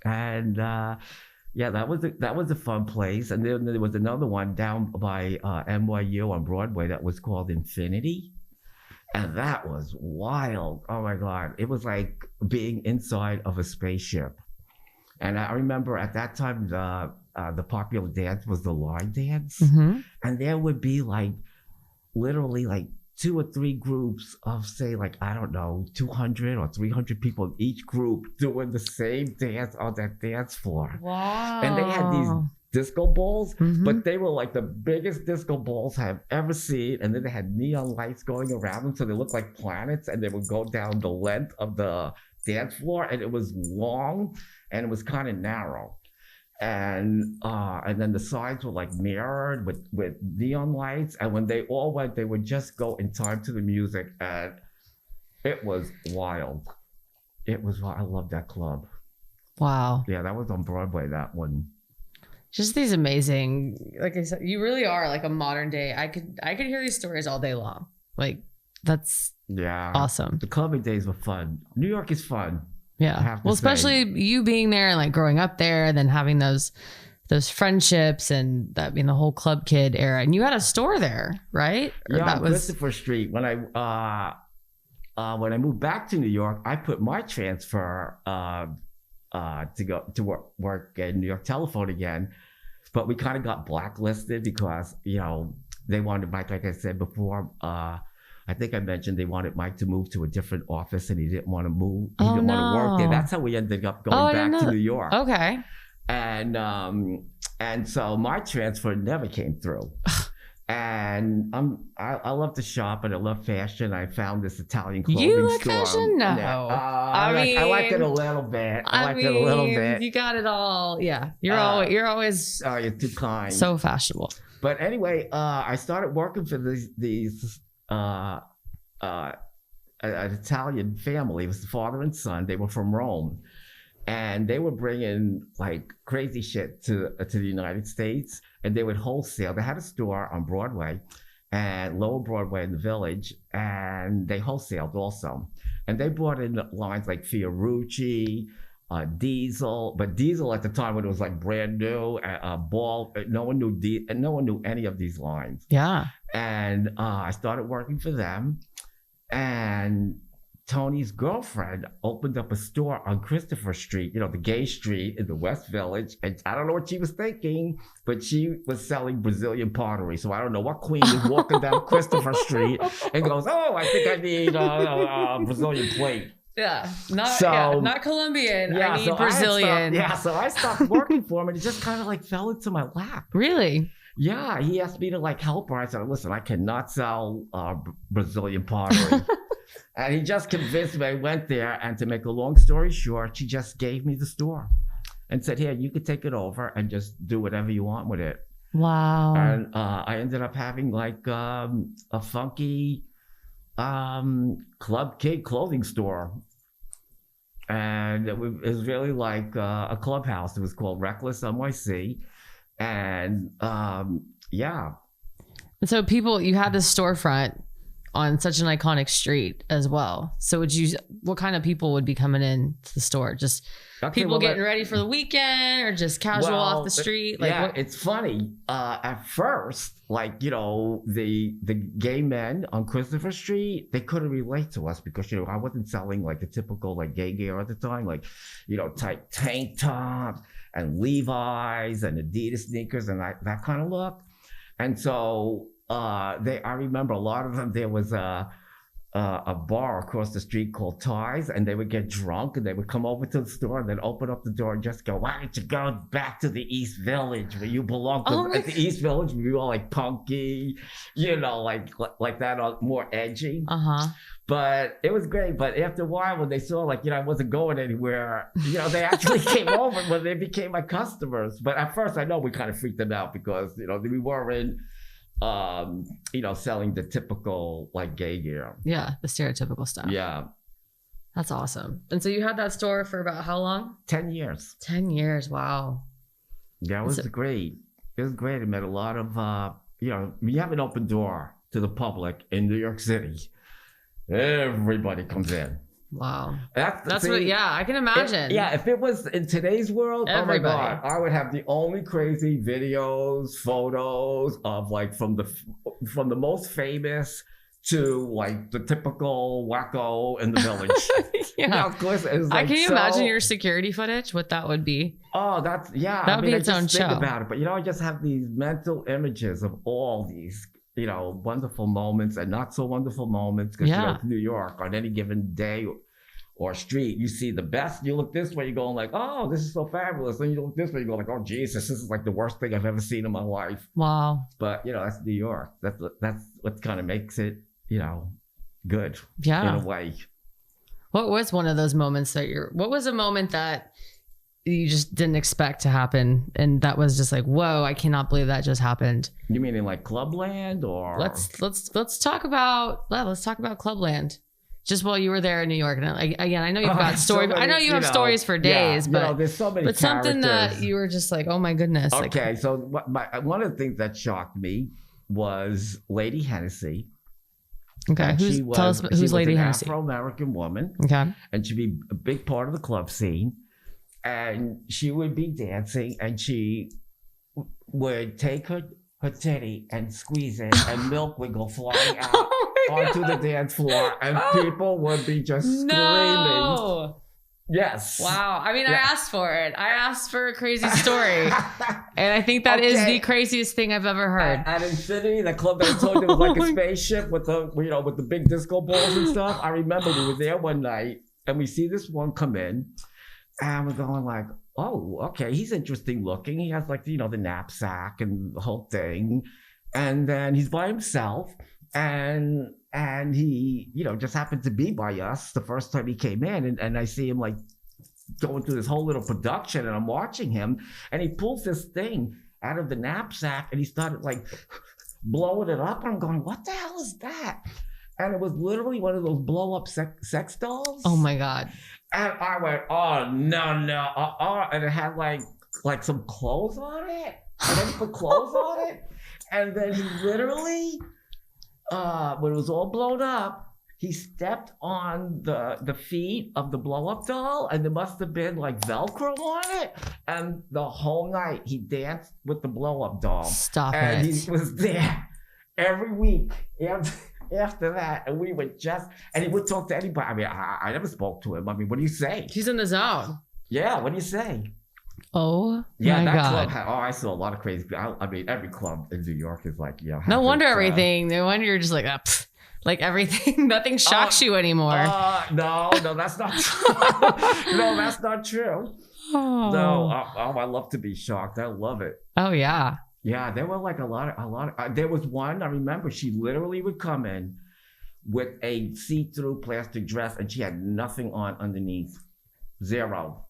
and that was a fun place. And then there was another one down by NYU on Broadway that was called Infinity, and that was wild. Oh my God, it was like being inside of a spaceship. And I remember at that time the popular dance was the line dance, and there would be like literally like 2 or 3 groups of, say, like, I don't know, 200 or 300 people in each group doing the same dance on that dance floor. Wow. And they had these disco balls, but they were like the biggest disco balls I've ever seen. And then they had neon lights going around them, so they looked like planets, and they would go down the length of the dance floor, and it was long and it was kind of narrow. And then the sides were like mirrored with neon lights. And when they all went, they would just go in time to the music. And it was wild. I love that club. Wow. Yeah, that was on Broadway, that one. Just these amazing, like I said, you really are like a modern day. I could hear these stories all day long. Like, that's awesome. The clubbing days were fun. New York is fun. Yeah. Well, especially you being there and like growing up there, and then having those friendships, and that being the whole club kid era. And you had a store there, right? On Christopher Street. When I moved back to New York, I put my transfer to go to work at New York Telephone again, but we kind of got blacklisted because they wanted Mike, like I said before. I think I mentioned they wanted Mike to move to a different office, and he didn't want to move. He didn't want to work there. That's how we ended up going back to New York. Okay. And so my transfer never came through. And I love to shop, and I love fashion. I found this Italian clothing store. You like fashion? No. I like it a little bit. I like it a little bit. You got it all. Yeah. You're always. Oh, you're too kind. So fashionable. But anyway, I started working for these an Italian family. It was the father and son. They were from Rome, and they were bringing like crazy shit to the United States, and they would wholesale. They had a store on Broadway and Lower Broadway in the Village, and they wholesaled also. And they brought in lines like Fiorucci, Diesel, but Diesel at the time when it was like brand new, Ball, no one knew any of these lines. Yeah. And I started working for them, and Tony's girlfriend opened up a store on Christopher Street, the gay street in the West Village. And I don't know what she was thinking, but she was selling Brazilian pottery. So I don't know what queen is walking down Christopher Street and goes, "Oh, I think I need a Brazilian plate." Yeah, not Colombian. I need Brazilian. So I stopped working for him, and it just kind of like fell into my lap. Really? Yeah, he asked me to like help her. I said, "Listen, I cannot sell Brazilian pottery." And he just convinced me. I went there, and to make a long story short, she just gave me the store and said, "Here, you could take it over and just do whatever you want with it." Wow. And I ended up having like a funky club kid clothing store. And it was really like a clubhouse. It was called Reckless NYC. And yeah. So you had this storefront on such an iconic street as well. So what kind of people would be coming in to the store? Just people getting ready for the weekend, or just casual off the street? Like, it's funny. At first, like, the gay men on Christopher Street, they couldn't relate to us because, I wasn't selling like the typical like gay gear at the time, like, tight tank top and Levi's and Adidas sneakers and that kind of look. And so I remember a lot of them, there was a bar across the street called Ties, and they would get drunk and they would come over to the store and then open up the door and just go, "Why don't you go back to the East Village where you belong to?" At the East Village, we were all like punky, like that, more edgy. But it was great. But after a while, when they saw like, I wasn't going anywhere, they actually came over when they became my customers. But at first, I know we kind of freaked them out because, we were in selling the typical like gay gear. Yeah, the stereotypical stuff. Yeah. That's awesome. And so you had that store for about how long? 10 years. 10 years. Wow. Yeah, it was great. It was great. I met a lot of, we have an open door to the public in New York City. Everybody comes in. Wow. That's what, I can imagine. If it was in today's world, everybody. Oh my God, I would have the only crazy videos, photos of like from the most famous to like the typical wacko in the village. Of course. Like, can you imagine your security footage? What that would be? Oh, that would be its own show. Think about it, but I just have these mental images of all these, wonderful moments and not so wonderful moments because New York on any given day or street, you see the best. You look this way, you're going like, oh, this is so fabulous. Then you look this way, you go like, oh, Jesus, this is like the worst thing I've ever seen in my life. Wow. But that's New York. That's what kind of makes it. Good. Yeah. In a way. What was one of those moments what was a moment that you just didn't expect to happen? And that was just like, whoa, I cannot believe that just happened. You mean in like Clubland or? Let's talk about Clubland. Just while you were there in New York. And again, I know you've got stories. So I know you have stories for days, but there's so many but something that you were just like, oh my goodness. Okay. So one of the things that shocked me was Lady Hennessey. Okay, tell us who's Lady Hennessey? Afro-American woman. Okay, and she'd be a big part of the club scene, and she would be dancing, and she would take her titty and squeeze it, and milk would go flying out onto the dance floor, and people would be just screaming. Yes. Wow. I mean, I asked for it. I asked for a crazy story. And I think that is the craziest thing I've ever heard. At Infinity, the club that I told you was like a spaceship with the big disco balls and stuff. I remember we were there one night and we see this one come in and we're going like, oh, okay, he's interesting looking. He has like, the knapsack and the whole thing. And then he's by himself and he, just happened to be by us the first time he came in. And I see him like going through this whole little production and I'm watching him and he pulls this thing out of the knapsack and he started like blowing it up. And I'm going, what the hell is that? And it was literally one of those blow up sex dolls. Oh my God. And I went, oh, no. And it had like some clothes on it. And then he put clothes on it. And then he literally... when it was all blown up, he stepped on the feet of the blow-up doll, and there must have been like Velcro on it. And the whole night he danced with the blow-up doll. Stop and it. He was there every week after that, and we would and he would talk to anybody. I mean, I never spoke to him. I mean, what do you say? He's in the zone. Yeah, what do you say? Oh yeah, my God. Club I saw a lot of crazy. I mean, every club in New York is like, no wonder everything. No wonder you're just like, like everything. Nothing shocks you anymore. No, that's not true. No, that's not true. Oh. No, I love to be shocked. I love it. Oh yeah. Yeah, there were like a lot of. There was one I remember. She literally would come in with a see-through plastic dress, and she had nothing on underneath. Zero.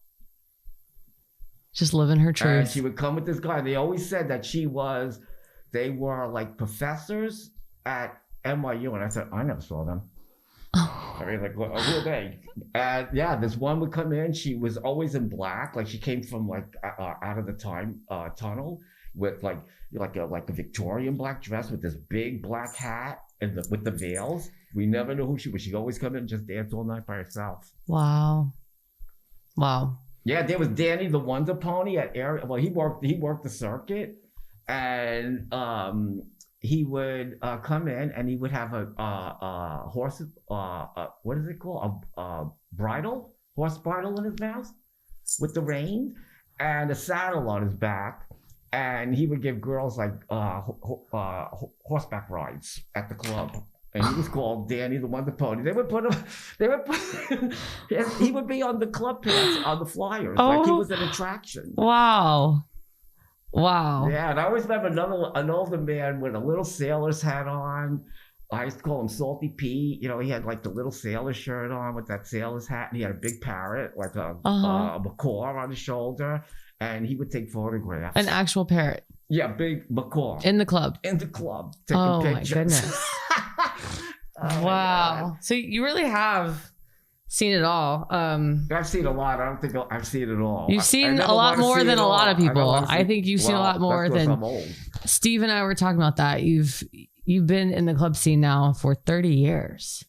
Just living her truth. And she would come with this guy. They always said that they were like professors at NYU. And I said, I never saw them. I mean, like, who are they? And yeah, this one would come in. She was always in black. Like she came from like out of the time tunnel with like a Victorian black dress with this big black hat and with the veils. We never knew who she was. She'd always come in and just dance all night by herself. Wow. Yeah, there was Danny the Wonder Pony at area. Well, he worked the circuit, and he would come in and he would have a horse. What is it called? A bridle, horse bridle in his mouth with the rein, and a saddle on his back, and he would give girls like horseback rides at the club. And he was called Danny the Wonder Pony. They would put him, he would be on the club pants, on the flyers. Oh. Like he was an attraction. Wow. Yeah, and I always remember an older man with a little sailor's hat on. I used to call him Salty Pete. He had like the little sailor shirt on with that sailor's hat. And he had a big parrot, like a macaw on his shoulder. And he would take photographs. An actual parrot. Yeah, big macaw. In the club. In the club. Taking pictures. My goodness. Wow. So you really have seen it all. I've seen a lot. I don't think I've seen it all. You've seen a lot more than a lot of people. I think you've seen a lot more than Steve and I were talking about that. You've been in the club scene now for 30 years.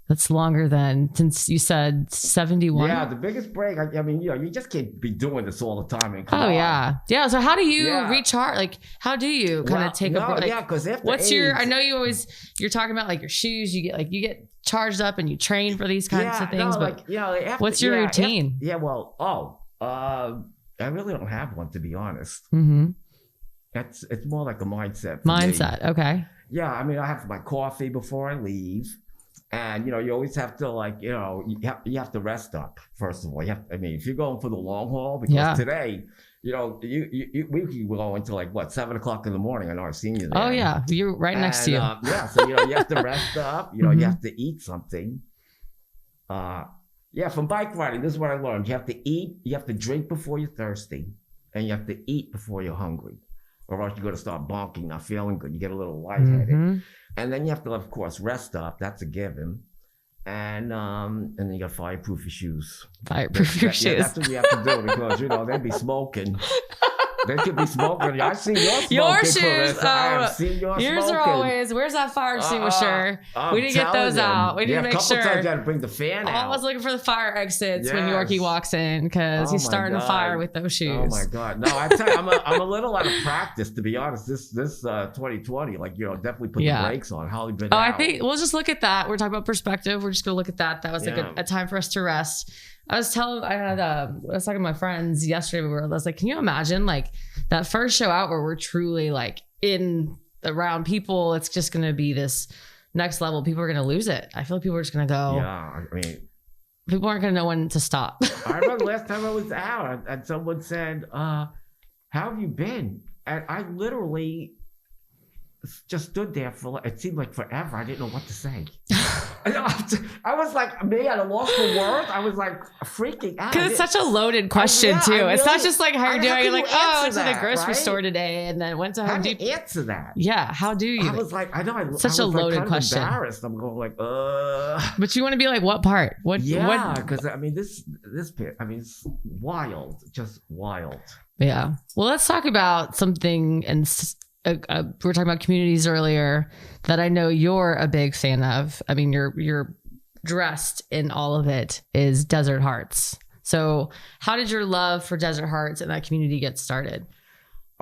That's longer than since you said 71. Yeah, the biggest break. I mean, you just can't be doing this all the time. Yeah. So how do you recharge? Like, how do you kind of take a break? Like, because what's your? I know you're talking about like your shoes. You get charged up and you train for these kinds of things. What's your routine? I really don't have one, to be honest. Mm-hmm. It's more like a mindset. Okay. Yeah, I mean, I have my coffee before I leave. And, you always have to you have to rest up, first of all. If you're going for the long haul, because today, we could go until 7 o'clock in the morning. I know I've seen you there. Oh, yeah. You're right next to you. So, you have to rest up. You have to eat something. From bike riding, this is what I learned. You have to eat, you have to drink before you're thirsty, and you have to eat before you're hungry. Or else you're going to start bonking, not feeling good. You get a little lightheaded. Mm-hmm. And then you have to, of course, rest up. That's a given. And then you got to fireproof your shoes. Fireproof your shoes. Yeah, that's what you have to do because, they'd be smoking. They could be smoking. I've seen your shoes. I've seen yours are always, where's that fire extinguisher? We didn't get those out. We didn't make sure. A couple times you got to bring the fan out. I was looking for the fire exits when Yorkie walks in because he's starting a fire with those shoes. Oh my God. No, I tell you, I'm a little out of practice, to be honest. This 2020, definitely put the brakes on. Holly been out. I think we'll just look at that. We're talking about perspective. We're just going to look at that. That was a time for us to rest. I was talking to my friends yesterday. I was like, can you imagine that first show out where we're truly in around people? It's just going to be this next level. People are going to lose it. I feel like people are just going to go. Yeah, I mean, people aren't going to know when to stop. I remember last time I was out and someone said, how have you been? And I literally just stood there for, it seemed like forever. I didn't know what to say. I was at a loss for words. I was freaking out. Because it's such a loaded question too. It's not just how you're doing. You're like, I went to the grocery store today and then went to Home Depot. How do you answer that? Yeah, how do you? I was such a loaded question. Embarrassed. I'm going But you want to be what part? What? Yeah, because this bit. It's wild, just wild. Yeah. Well, let's talk about something and. We were talking about communities earlier that I know you're a big fan of. I mean, you're dressed in all of it is Desert Hearts. So how did your love for Desert Hearts and that community get started?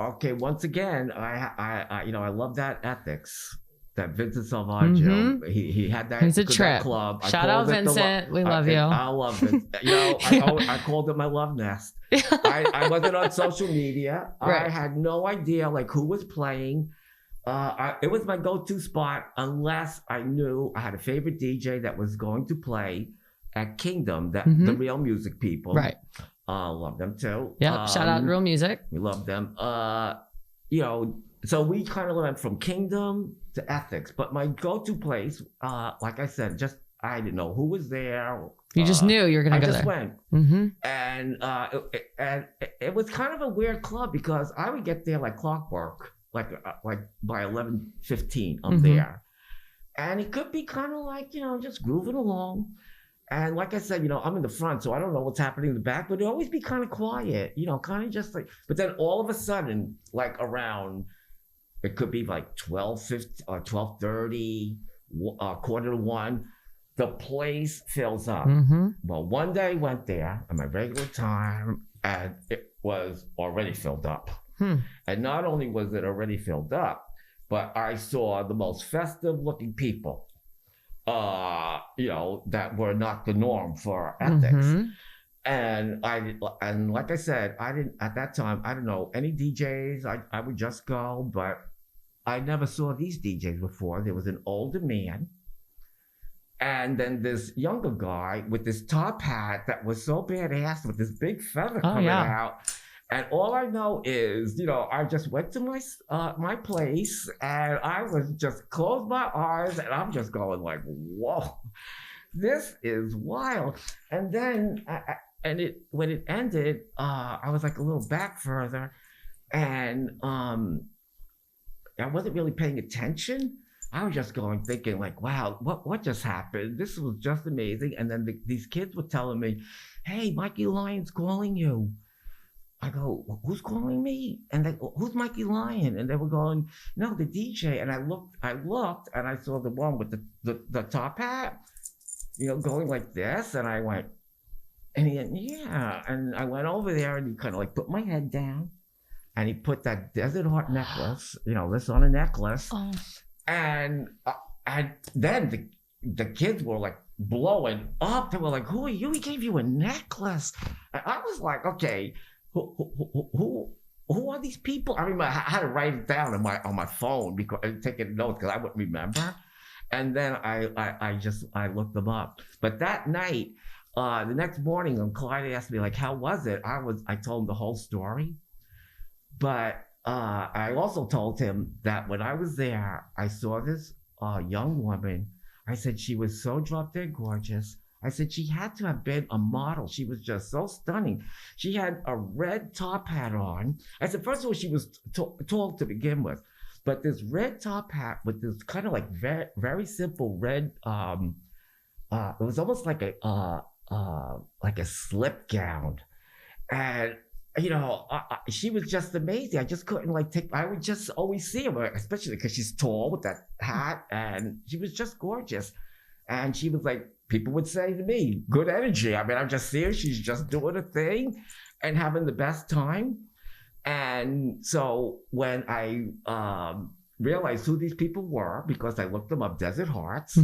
Okay. Once again, I love that ethics that Vincent Salvaggio, he had that. He's a trip. That club. Shout out Vincent. We love you. I love it. I called it my love nest. I wasn't on social media. Right. I had no idea who was playing. It was my go-to spot unless I knew I had a favorite DJ that was going to play at Kingdom, the Real Music people. Right. Love them too. Yeah. Shout out Real Music. We love them. So we kind of went from Kingdom to Ethics, but my go-to place, like I said, I didn't know who was there. You just knew you were going to go there. I just went. And it was kind of a weird club because I would get there like clockwork, like by 11:15, I'm there. And it could be kind of just grooving along. And like I said, I'm in the front, so I don't know what's happening in the back, but it'd always be kind of quiet, kind of just but then all of a sudden, around, it could be 12:30, 1:45, the place fills up. Well, one day I went there at my regular time and it was already filled up. And not only was it already filled up, but I saw the most festive looking people, that were not the norm for ethics. And like I said, at that time, I didn't know any DJs. I would just go, but I never saw these DJs before. There was an older man. And then this younger guy with this top hat that was so badass with this big feather coming out. And all I know is, I just went to my place and I was just closed my eyes and I'm just going whoa, this is wild. And then, when it ended, I was a little back further And I wasn't really paying attention. I was just thinking like, wow, what just happened? This was just amazing. And then these kids were telling me, hey, Mikey Lyon's calling you. I go, who's calling me? And they go, who's Mikey Lyon? And they were going, no, the DJ. And I looked, and I saw the one with the top hat, going like this. And I went, and he went, yeah. And I went over there, and he kind of like put my head down, and he put that desert heart necklace, this on a necklace. Oh. And then the kids were like blowing up. They were like, who are you? He gave you a necklace. And I was like, okay. Who are these people? I mean, I had to write it down on my phone because taking notes because I wouldn't remember. And then I looked them up. But that night, the next morning, when Clyde asked me like, how was it? I told him the whole story. But I also told him that when I was there, I saw this young woman. I said she was so drop dead gorgeous. I said she had to have been a model. She was just so stunning. She had a red top hat on. I said, first of all, she was tall to begin with. But this red top hat with this kind of like very, very simple red, it was almost like a slip gown. And, she was just amazing. I just couldn't I would just always see her, especially because she's tall with that hat. And she was just gorgeous. And she was like, people would say to me, good energy. I mean, I'm just seeing she's just doing a thing and having the best time. And so when I realized who these people were, because I looked them up, Desert Hearts,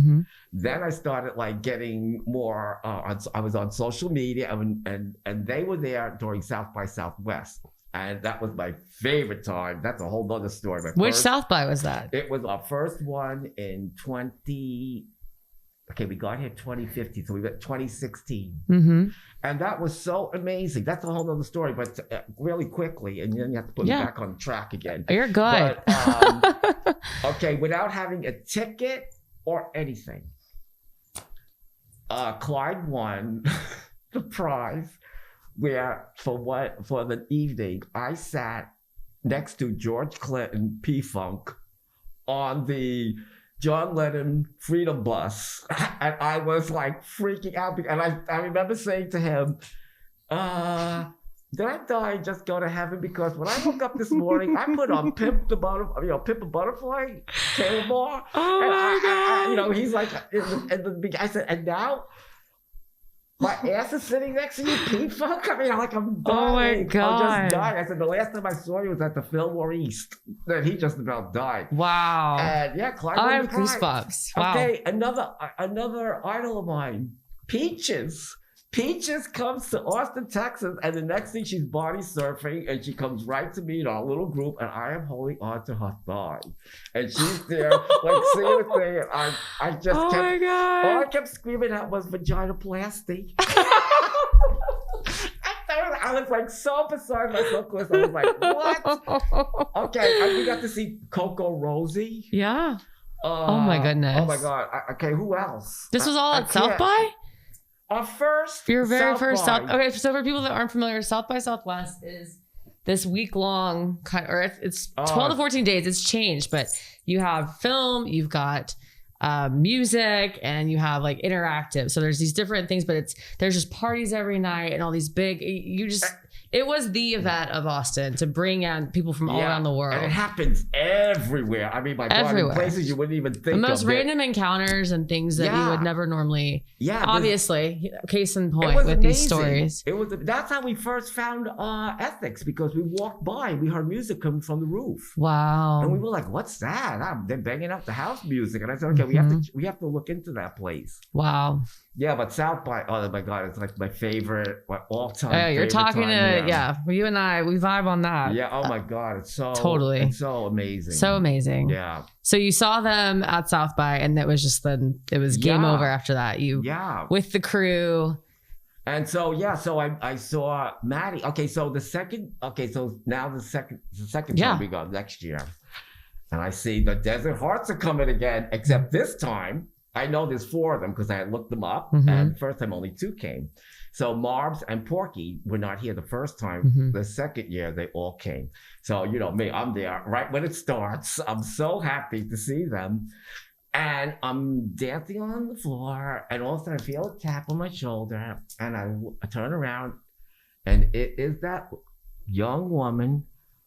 then I started like getting more, I was on social media and they were there during South by Southwest. And that was my favorite time. That's a whole other story. Which South by was that? It was our first one in we got here 2015, so we went 2016. And that was so amazing. That's a whole other story, but really quickly, and then you have to put me back on track again. You're good. But, without having a ticket or anything, Clyde won the prize for the evening, I sat next to George Clinton P-Funk on the John Lennon Freedom Bus, and I was like freaking out. And I remember saying to him, did I die and just go to heaven? Because when I woke up this morning, I put on Pimp a Butterfly, Taylor Moore. Oh my God. He's like, I said, and now my ass is sitting next to you, P-Funk. I mean, I'm dying. Oh my God. I'm just dying. I said, the last time I saw you was at the Fillmore East. Then he just about died. Wow. And yeah, Clyde. I have goosebumps. Wow. Okay, another idol of mine, Peaches. Peaches comes to Austin, Texas, and the next thing she's body surfing, and she comes right to me in our little group, and I am holding on to her thigh, and she's there like seeing the thing, and I just my God. All I kept screaming out was vaginoplasty. I was like so beside myself because I was like, what? Okay, and we got to see Coco Rosie. Yeah. Oh my goodness. Oh my God. Okay, who else? This was all at South by? Our first. Your very first South. Okay, so for people that aren't familiar, South by Southwest is this week-long, or it's 12 to 14 days. It's changed, but you have film, you've got music, and you have like interactive. So there's these different things, but there's just parties every night and all these big. It was the event of Austin to bring in people from all around the world. And it happens everywhere. I mean, my God, in places you wouldn't even think of. The most random encounters and things that you would never normally. Yeah. Obviously, case in point with these stories. That's how we first found Ethics, because we walked by, we heard music coming from the roof. Wow. And we were like, what's that? They're banging out the house music. And I said, okay, we have to look into that place. Wow. Yeah, but South by, oh my God, it's like my favorite, all-time favorite. You're talking you and I, we vibe on that. Yeah, oh my God, it's so it's so amazing. So amazing. Yeah. So you saw them at South by, and it was just it was game over after that. With the crew. And so I saw Maddie. Okay, so now the second time we go next year. And I see the Desert Hearts are coming again, except this time I know there's 4 of them because I looked them up, Mm-hmm. and the first time only 2 came. So Marbs and Porky were not here the first time. Mm-hmm. The second year, they all came. So, you know me, I'm there right when it starts. I'm so happy to see them. And I'm dancing on the floor, and all of a sudden I feel a tap on my shoulder, and I turn around, and it is that young woman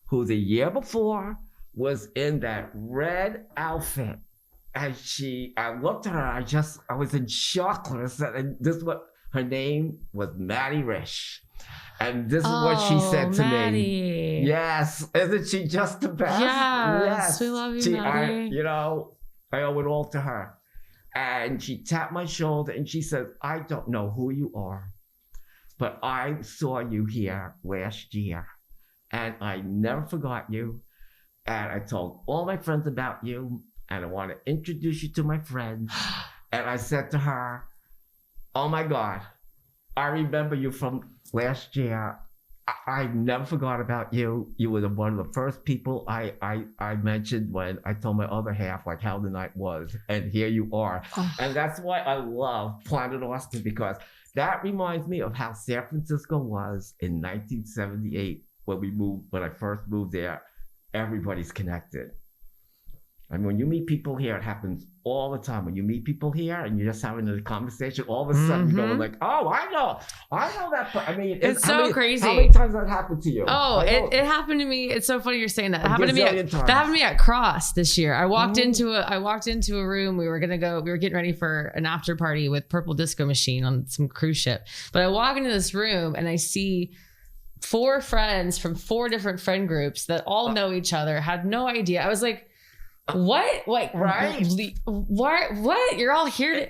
who the year before was in that red outfit. And I looked at her, I was in shock. And this what her name was, Maddie Rish. And this is what she said to Maddie. me. Yes. Isn't she just the best? Yes. We love you, Maddie. I owe it all to her. And she tapped my shoulder and she said, I don't know who you are, but I saw you here last year and I never forgot you. And I told all my friends about you, and I want to introduce you to my friends. And I said to her, oh my God, I remember you from last year. I never forgot about you. You were one of the first people I mentioned when I told my other half like how the night was. And here you are. Oh. And that's why I love Planet Austin, because that reminds me of how San Francisco was in 1978 when I first moved there. Everybody's connected. I mean, when you meet people here, it happens all the time. When you meet people here and you're just having a conversation, all of a sudden you're going like, oh, I know that. I mean, it's so crazy. How many times that happened to you? Oh, it happened to me. It's so funny you're saying that. That happened to me at Cross this year. I walked into a room. We were getting ready for an after party with Purple Disco Machine on some cruise ship. But I walk into this room and I see 4 friends from 4 different friend groups that all know each other, had no idea. I was like, what? Like, right? What? You're all here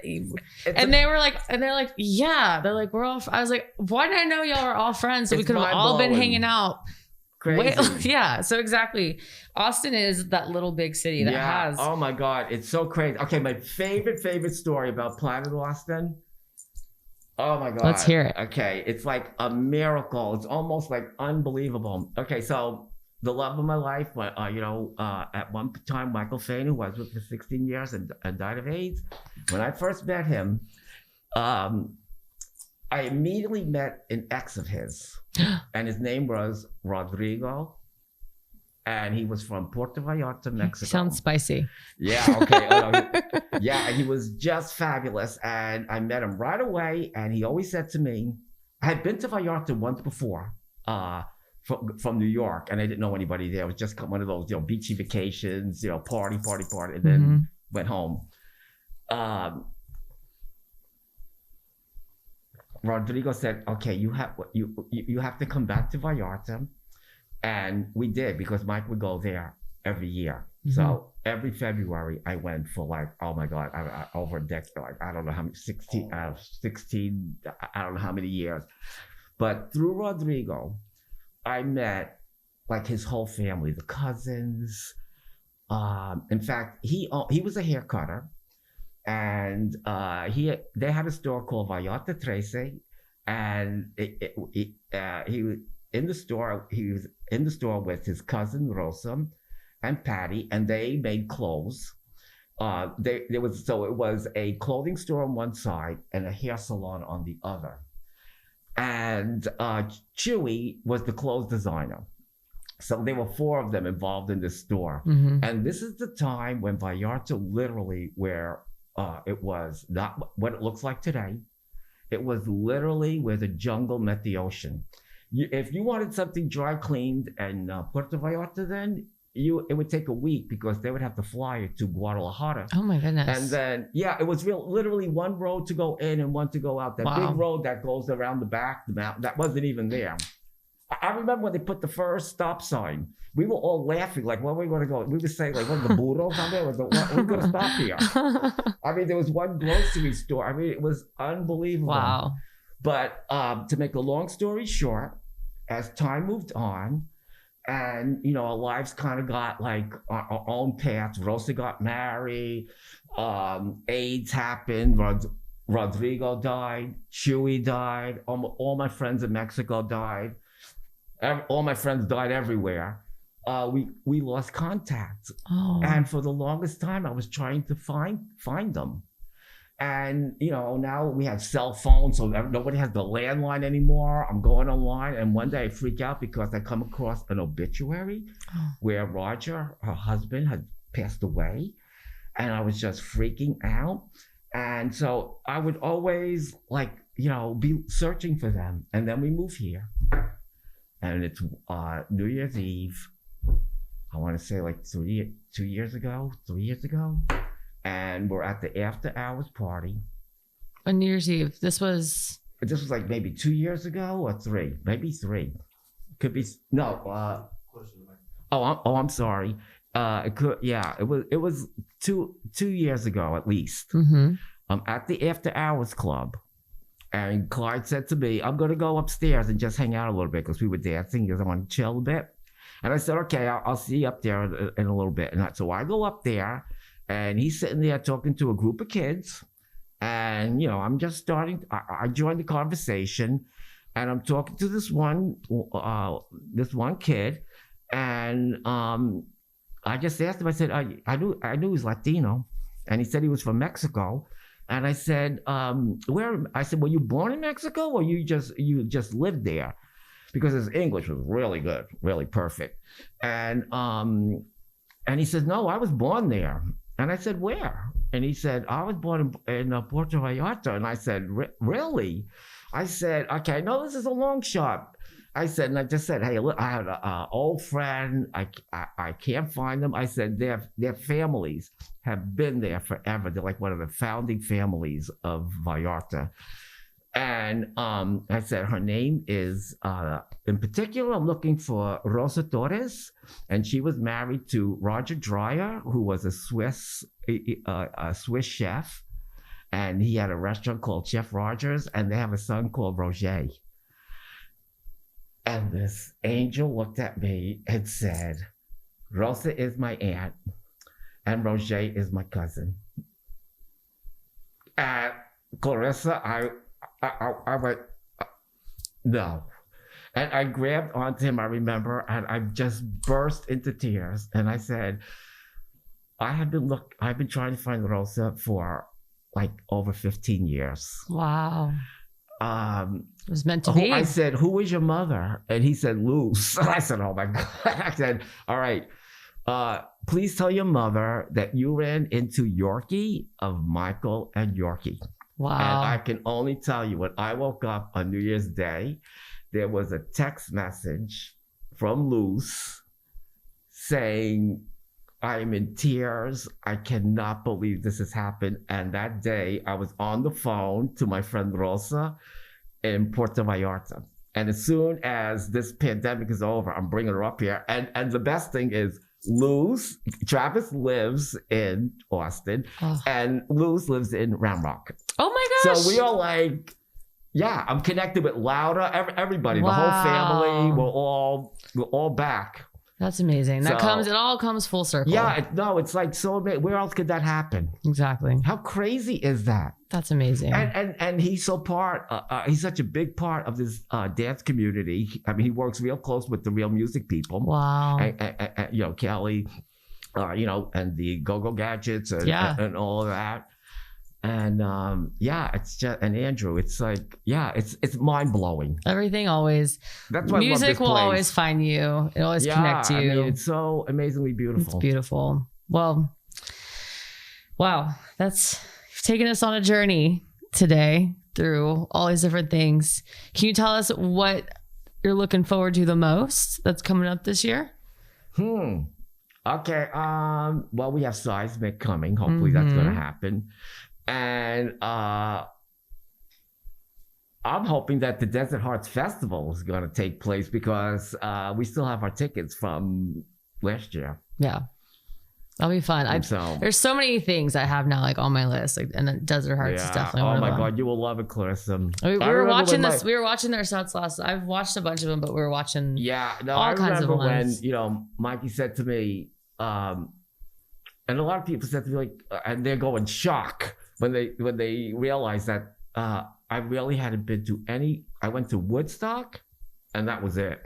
they're like, yeah. They're like, we're all. I was like, why did I know y'all are all friends? So we could have all been hanging out. Crazy. Yeah. So exactly. Austin is that little big city that has. Oh my God, it's so crazy. Okay, my favorite story about Planet Austin. Oh my God. Let's hear it. Okay, it's like a miracle. It's almost like unbelievable. Okay, so the love of my life, at one time, Michael Fain, who was with for 16 years and died of AIDS. When I first met him, I immediately met an ex of his, and his name was Rodrigo, and he was from Puerto Vallarta, Mexico. Sounds spicy. Yeah, okay. Yeah, he was just fabulous, and I met him right away, and he always said to me, I had been to Vallarta once before, from New York, and I didn't know anybody there. It was just one of those, beachy vacations, party, and then went home. Rodrigo said, okay, you have to come back to Vallarta. And we did, because Mike would go there every year. Mm-hmm. So every February I went for like, oh my God, over a decade, like, I don't know how many, 16, I don't know how many years. But through Rodrigo, I met like his whole family, the cousins. In fact, he was a hair cutter, and they had a store called Vallarta 13, and he was in the store. He was in the store with his cousin Rosa and Patty, and they made clothes. It was a clothing store on one side and a hair salon on the other. And Chewy was the clothes designer. So there were 4 of them involved in this store. Mm-hmm. And this is the time when Vallarta literally, where it was not what it looks like today. It was literally where the jungle met the ocean. If you wanted something dry cleaned in Puerto Vallarta then, it would take a week, because they would have to fly it to Guadalajara. Oh my goodness. And then, it was literally one road to go in and one to go out. That big road that goes around the back, the mountain, that wasn't even there. I remember when they put the first stop sign, we were all laughing, like, where are we going to go? We were saying, like, what, the burros down there? We're going to stop here. I mean, there was one grocery store. I mean, it was unbelievable. Wow. But to make a long story short, as time moved on, and, our lives kind of got like our own paths. Rosa got married, AIDS happened, Rodrigo died, Chewy died, all my friends in Mexico died, all my friends died everywhere. We lost contact. Oh. And for the longest time, I was trying to find them. And, you know, now we have cell phones, so nobody has the landline anymore. I'm going online, and one day I freak out because I come across an obituary where Roger, her husband, had passed away. And I was just freaking out. And so I would always, like, you know, be searching for them. And then we move here. And it's New Year's Eve. I want to say like 3 years ago. And we're at the after hours party. On New Year's Eve. This was like maybe 2 years ago or 3. Maybe 3. Could be no. I'm sorry. It was 2 years ago at least. Mm-hmm. At the after hours club. And Clyde said to me, I'm going to go upstairs and just hang out a little bit because we were dancing because I want to chill a bit. And I said, okay, I'll see you up there in a little bit. And so I go up there, and he's sitting there talking to a group of kids. And, you know, I'm just starting. I joined the conversation, and I'm talking to this one kid. And I just asked him, I said, I knew he was Latino. And he said he was from Mexico. And I said, I said, were you born in Mexico or you just lived there? Because his English was really good, really perfect. And he said, no, I was born there. And I said, where? And he said, I was born in Puerto Vallarta. And I said, really? I said, okay, I know this is a long shot. I said, and I just said, hey, look, I had an old friend. I can't find them. I said, their families have been there forever. They're like one of the founding families of Vallarta. And I said, her name is, in particular, I'm looking for Rosa Torres. And she was married to Roger Dreyer, who was a Swiss chef. And he had a restaurant called Chef Rogers. And they have a son called Roger. And this angel looked at me and said, Rosa is my aunt, and Roger is my cousin. And Clarissa, I went, no. And I grabbed onto him, I remember, and I just burst into tears. And I said, I've been trying to find Rosa for like over 15 years. Wow. It was meant to be. I said, who is your mother? And he said, Luz. I said, oh my God. I said, all right, please tell your mother that you ran into Yorkie of Michael and Yorkie. Wow. And I can only tell you, when I woke up on New Year's Day, there was a text message from Luz saying, I'm in tears. I cannot believe this has happened. And that day, I was on the phone to my friend Rosa in Puerto Vallarta. And as soon as this pandemic is over, I'm bringing her up here. And the best thing is, Travis lives in Austin, and Luz lives in Round Rock. Oh my gosh. So we are like, yeah, I'm connected with Lauda, everybody, the whole family. We're all back. That's amazing. It all comes full circle. Yeah, it's like so amazing. Where else could that happen? Exactly. How crazy is that? That's amazing. And he's he's such a big part of this dance community. I mean, he works real close with the real music people. Wow. And you know, Kelly, and the Go-Go Gadgets and all of that. And it's just, and Andrew, it's like, it's mind blowing. Everything always, that's why music will always find you. It always connects you. I mean, it's so amazingly beautiful. It's beautiful. Well, wow, you've taken us on a journey today through all these different things. Can you tell us what you're looking forward to the most that's coming up this year? Okay. Well, we have Seismic coming. Hopefully that's going to happen. And I'm hoping that the Desert Hearts Festival is going to take place because we still have our tickets from last year. Yeah, that'll be fun. There's so many things I have now, like on my list, and Desert Hearts is definitely one of them. Oh my God, you will love it, Clarissa. We were watching this. We were watching their sets last. I've watched a bunch of them, but we were watching. All kinds of ones. When Mikey said to me, and a lot of people said to me, like, and they're going shock when they realized that I really hadn't been to any. I went to Woodstock, and that was it.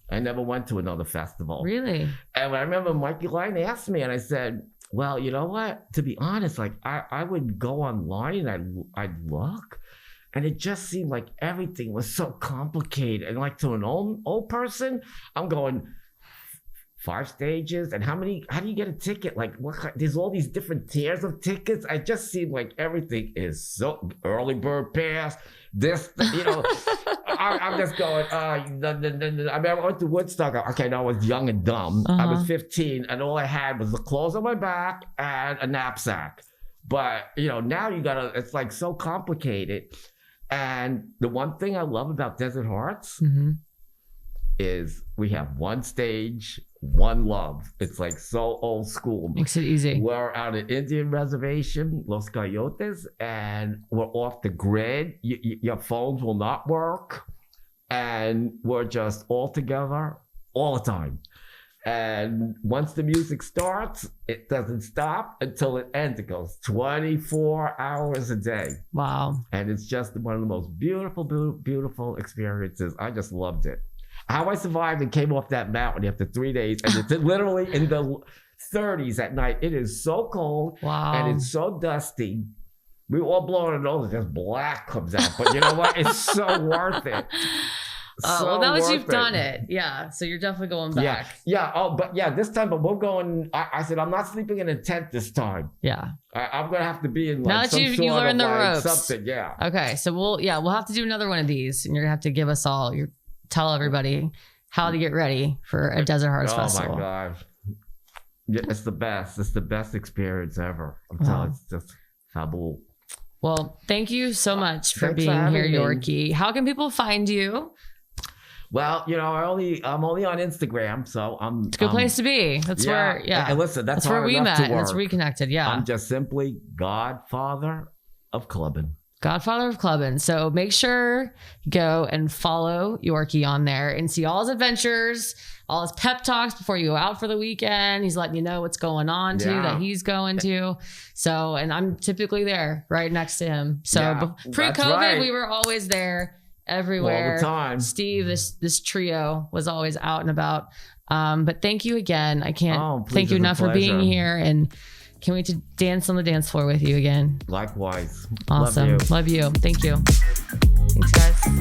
I never went to another festival. Really? And I remember Mikey Line asked me, and I said, Well, you know what? To be honest, like I would go online and I'd look, and it just seemed like everything was so complicated. And like to an old person, I'm going 5 stages, and how do you get a ticket? Like there's all these different tiers of tickets. I just seem like everything is so early bird pass. This, you know, I'm just going, I mean, I went to Woodstock. Okay, no, I was young and dumb. I was 15, and all I had was the clothes on my back and a knapsack. But, you know, now it's like so complicated. And the one thing I love about Desert Hearts is we have one stage, one love. It's like so old school. Makes it easy. We're on an Indian reservation, Los Coyotes, and we're off the grid. Your phones will not work. And we're just all together all the time. And once the music starts, it doesn't stop until it ends. It goes 24 hours a day. Wow. And it's just one of the most beautiful, beautiful experiences. I just loved it. How I survived and came off that mountain after 3 days, and it's literally in the 30s at night. It is so cold, and it's so dusty. We were all blowing it over, just black comes out. But you know what? It's so worth it. Well, now that you've done it, yeah. So you're definitely going back. Yeah. This time, but we're going. I said I'm not sleeping in a tent this time. Yeah. I'm gonna have to be in like now that some you sort learned of the ropes. Something. Yeah. Okay, so we'll have to do another one of these, and you're gonna have to give us all tell everybody how to get ready for a Desert Hearts Festival. Oh my gosh. Yeah, it's the best. It's the best experience ever. I'm telling you, it's just fabulous. Well, thank you so much for being here, Yorkie. How can people find you? Well, you know, I'm only on Instagram, so it's a good place to be. That's where, And listen, that's where we met. That's where we connected. Yeah. I'm just simply Godfather of Clubbing. Godfather of Clubbing. So make sure you go and follow Yorkie on there and see all his adventures, all his pep talks before you go out for the weekend. He's letting you know what's going on that he's going to. So, and I'm typically there right next to him. So pre-COVID, we were always there everywhere. All the time. Steve, this trio was always out and about. But thank you again. I can't thank you enough for being here, and can't wait to dance on the dance floor with you again. Likewise. Awesome. Love you. Thank you. Thanks, guys.